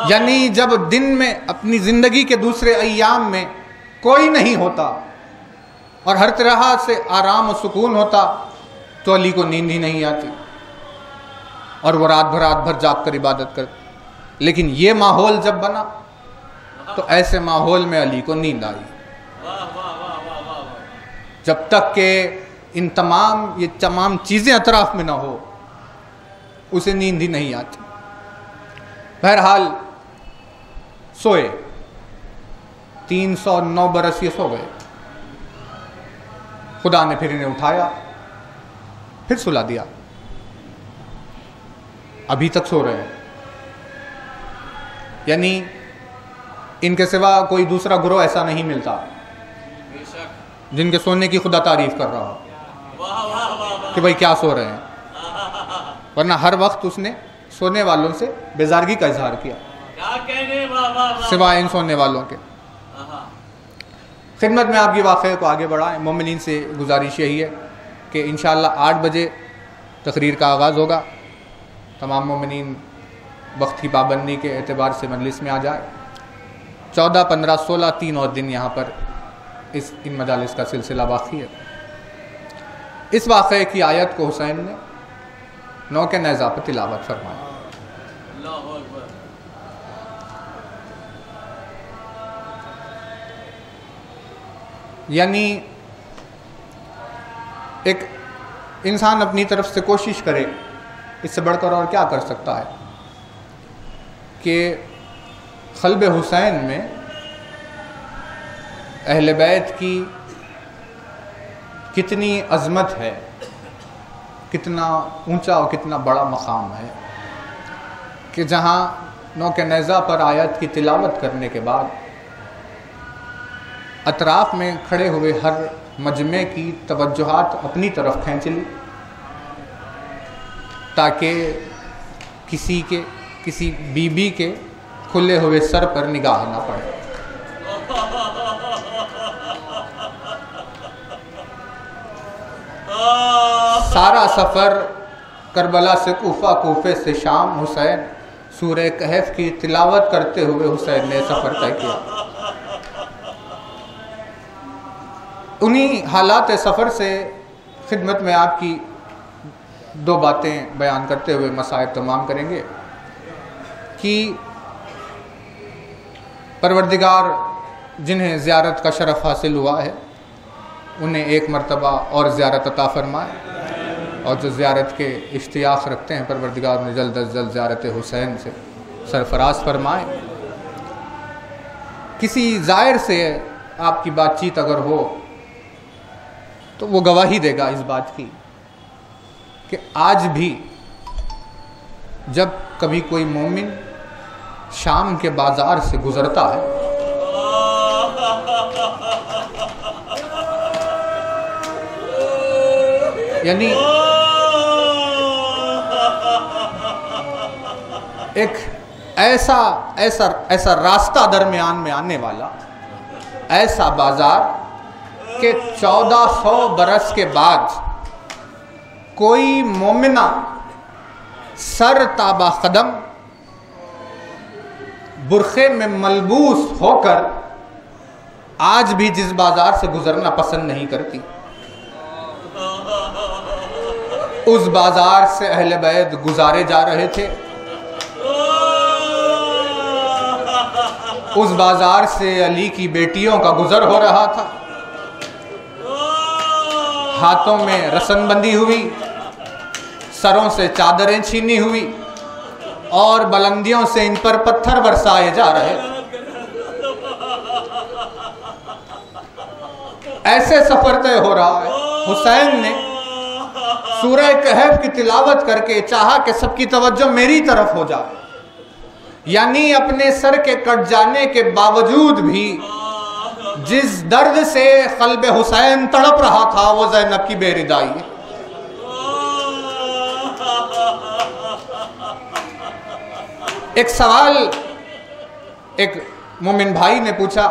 یعنی جب دن میں اپنی زندگی کے دوسرے ایام میں کوئی نہیں ہوتا اور ہر طرح سے آرام و سکون ہوتا تو علی کو نیند ہی نہیں آتی اور وہ رات بھر جاگ کر عبادت کرتے. لیکن یہ ماحول جب بنا تو ایسے ماحول میں علی کو نیند آئی. جب تک کہ یہ تمام چیزیں اطراف میں نہ ہو اسے نیند ہی نہیں آتی. بہرحال سوئے، 309 برس یہ سو گئے. خدا نے پھر انہیں اٹھایا، پھر سلا دیا، ابھی تک سو رہے ہیں، یعنی ان کے سوا کوئی دوسرا گروہ ایسا نہیں ملتا جن کے سونے کی خدا تعریف کر رہا ہو کہ بھائی کیا سو رہے ہیں، ورنہ ہر وقت اس نے سونے والوں سے بیزارگی کا اظہار کیا سوائے ان سونے والوں کے۔ خدمت میں آپ کی واقعے کو آگے بڑھائیں۔ مومنین سے گزارش یہی ہے کہ انشاءاللہ 8 بجے تقریر کا آغاز ہوگا، تمام مومنین وقت کی پابندی کے اعتبار سے مجلس میں آ جائے۔ 14، 15، 16 3 اور دن یہاں پر ان مجالس کا سلسلہ باقی ہے۔ اس واقعے کی آیت کو حسین نے نوک نیزہ پر تلاوت فرمایا۔ یعنی ایک انسان اپنی طرف سے کوشش کرے، اس سے بڑھ کر اور کیا کر سکتا ہے کہ قلب حسین میں اہل بیت کی کتنی عظمت ہے، کتنا اونچا اور کتنا بڑا مقام ہے کہ جہاں نوک نیزہ پر آیت کی تلاوت کرنے کے بعد اطراف میں کھڑے ہوئے ہر مجمع کی توجہات اپنی طرف کھینچ لی تاکہ کسی بی بی کے کھلے ہوئے سر پر نگاہ نہ پڑے۔ سارا سفر کربلا سے کوفہ، کوفے سے شام، حسین سورہ کہف کی تلاوت کرتے ہوئے حسین نے سفر طے کیا۔ انہی حالات سفر سے خدمت میں آپ کی 2 باتیں بیان کرتے ہوئے مسائل تمام کریں گے کہ پروردگار جنہیں زیارت کا شرف حاصل ہوا ہے انہیں ایک مرتبہ اور زیارت عطا فرمائے، اور جو زیارت کے اشتیاق رکھتے ہیں پروردگار نے جلد از جلد زیارت حسین سے سرفراز فرمائے۔ کسی زائر سے آپ کی بات چیت اگر ہو تو وہ گواہی دے گا اس بات کی کہ آج بھی جب کبھی کوئی مومن شام کے بازار سے گزرتا ہے یعنی ایک ایسا راستہ درمیان میں آنے والا ایسا بازار کہ 1400 برس کے بعد کوئی مومنہ سر تابہ قدم برقعے میں ملبوس ہو کر آج بھی جس بازار سے گزرنا پسند نہیں کرتی، اس بازار سے اہل بیت گزارے جا رہے تھے، اس بازار سے علی کی بیٹیوں کا گزر ہو رہا تھا، ہاتھوں میں رسن بندی ہوئی، سروں سے چادریں چھینی ہوئی اور بلندیوں سے ان پر پتھر برسائے جا رہے تھے۔ ایسے سفر طے ہو رہا ہے۔ حسین نے سورہ کہف کی تلاوت کر کے چاہا کہ سب کی توجہ میری طرف ہو جائے، یعنی اپنے سر کے کٹ جانے کے باوجود بھی جس درد سے قلب حسین تڑپ رہا تھا وہ زینب کی بے ردائی ہے۔ ایک سوال ایک مومن بھائی نے پوچھا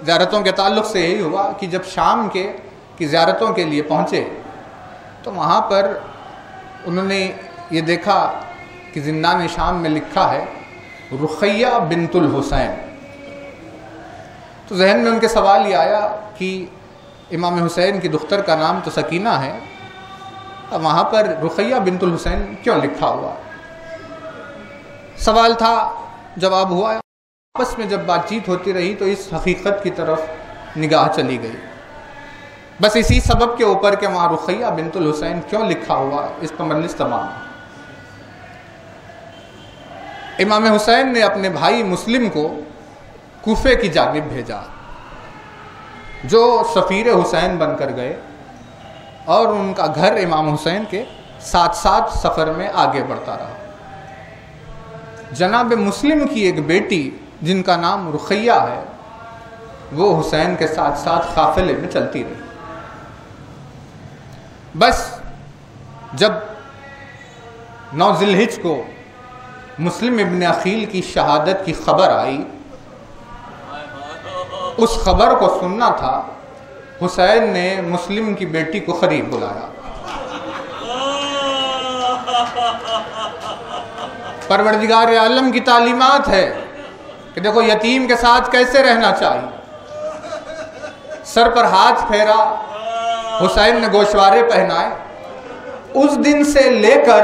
زیارتوں کے تعلق سے، یہی ہوا کہ جب شام کی زیارتوں کے لیے پہنچے تو وہاں پر انہوں نے یہ دیکھا کہ زندان شام میں لکھا ہے رقیہ بنت الحسین۔ تو ذہن میں ان کے سوال یہ آیا کہ امام حسین کی دختر کا نام تو سکینہ ہے، اب وہاں پر رقیہ بنت الحسین کیوں لکھا ہوا؟ سوال تھا، جواب ہوا۔ آپس میں جب بات چیت ہوتی رہی تو اس حقیقت کی طرف نگاہ چلی گئی، بس اسی سبب کے اوپر کہ وہاں رقیہ بنت الحسین کیوں لکھا ہوا، اس پر مجلس تمام۔ امام حسین نے اپنے بھائی مسلم کو کوفے کی جانب بھیجا، جو سفیر حسین بن کر گئے اور ان کا گھر امام حسین کے ساتھ ساتھ سفر میں آگے بڑھتا رہا۔ جناب مسلم کی ایک بیٹی جن کا نام رقیہ ہے، وہ حسین کے ساتھ ساتھ قافلے میں چلتی رہی۔ بس جب 9 ذی الحجہ کو مسلم ابن عقیل کی شہادت کی خبر آئی، اس خبر کو سننا تھا، حسین نے مسلم کی بیٹی کو قریب بلایا۔ پروردگار عالم کی تعلیمات ہے کہ دیکھو یتیم کے ساتھ کیسے رہنا چاہیے۔ سر پر ہاتھ پھیرا، حسین نے گوشوارے پہنائے۔ اس دن سے لے کر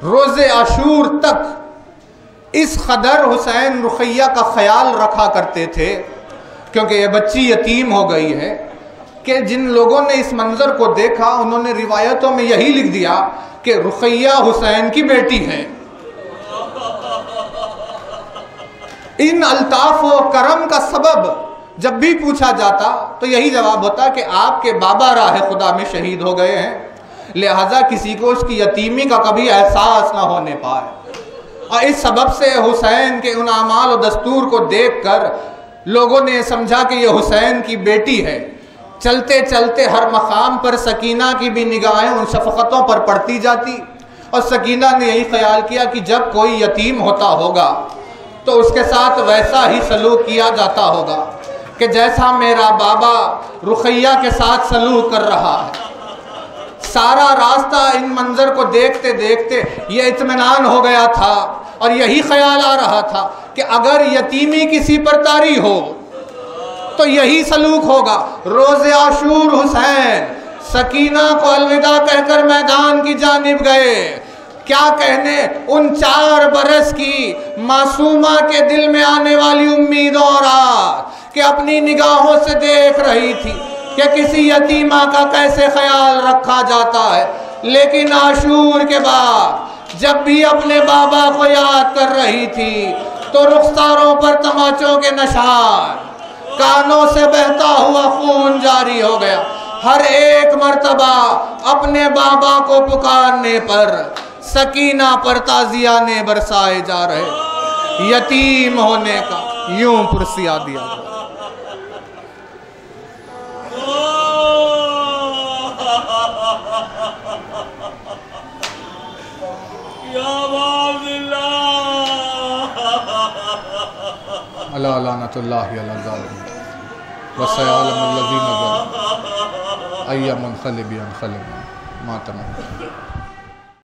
روز عاشور تک اس قدر حسین رقیہ کا خیال رکھا کرتے تھے، کیونکہ یہ بچی یتیم ہو گئی ہے، کہ جن لوگوں نے اس منظر کو دیکھا انہوں نے روایتوں میں یہی لکھ دیا کہ رقیہ حسین کی بیٹی ہے۔ ان الطاف و کرم کا سبب جب بھی پوچھا جاتا تو یہی جواب ہوتا کہ آپ کے بابا راہ خدا میں شہید ہو گئے ہیں، لہذا کسی کو اس کی یتیمی کا کبھی احساس نہ ہونے پائے۔ اور اس سبب سے حسین کے ان اعمال و دستور کو دیکھ کر لوگوں نے سمجھا کہ یہ حسین کی بیٹی ہے۔ چلتے چلتے ہر مقام پر سکینہ کی بھی نگاہیں ان شفقتوں پر پڑتی جاتی، اور سکینہ نے یہی خیال کیا کہ جب کوئی یتیم ہوتا ہوگا تو اس کے ساتھ ویسا ہی سلوک کیا جاتا ہوگا کہ جیسا میرا بابا رقیہ کے ساتھ سلوک کر رہا ہے۔ سارا راستہ ان منظر کو دیکھتے دیکھتے یہ اطمینان ہو گیا تھا، اور یہی خیال آ رہا تھا کہ اگر یتیمی کسی پر طاری ہو تو یہی سلوک ہوگا۔ روز عاشور حسین سکینہ کو الوداع کہہ کر میدان کی جانب گئے۔ کیا کہنے ان 4 برس کی معصومہ کے دل میں آنے والی امیدوں اور آس کہ اپنی نگاہوں سے دیکھ رہی تھی کہ کسی یتیمہ کا کیسے خیال رکھا جاتا ہے، لیکن عاشور کے بعد جب بھی اپنے بابا کو یاد کر رہی تھی تو رخساروں پر تماچوں کے نشان، کانوں سے بہتا ہوا خون جاری ہو گیا۔ ہر ایک مرتبہ اپنے بابا کو پکارنے پر سکینہ پر تازیانے برسائے جا رہے، یتیم ہونے کا یوں پرسیا دیا گیا۔ اللہ لعنت اللہ علی الظالمین وسيعلم الذين ظلموا أي منقلب ينقلبون ما تمام۔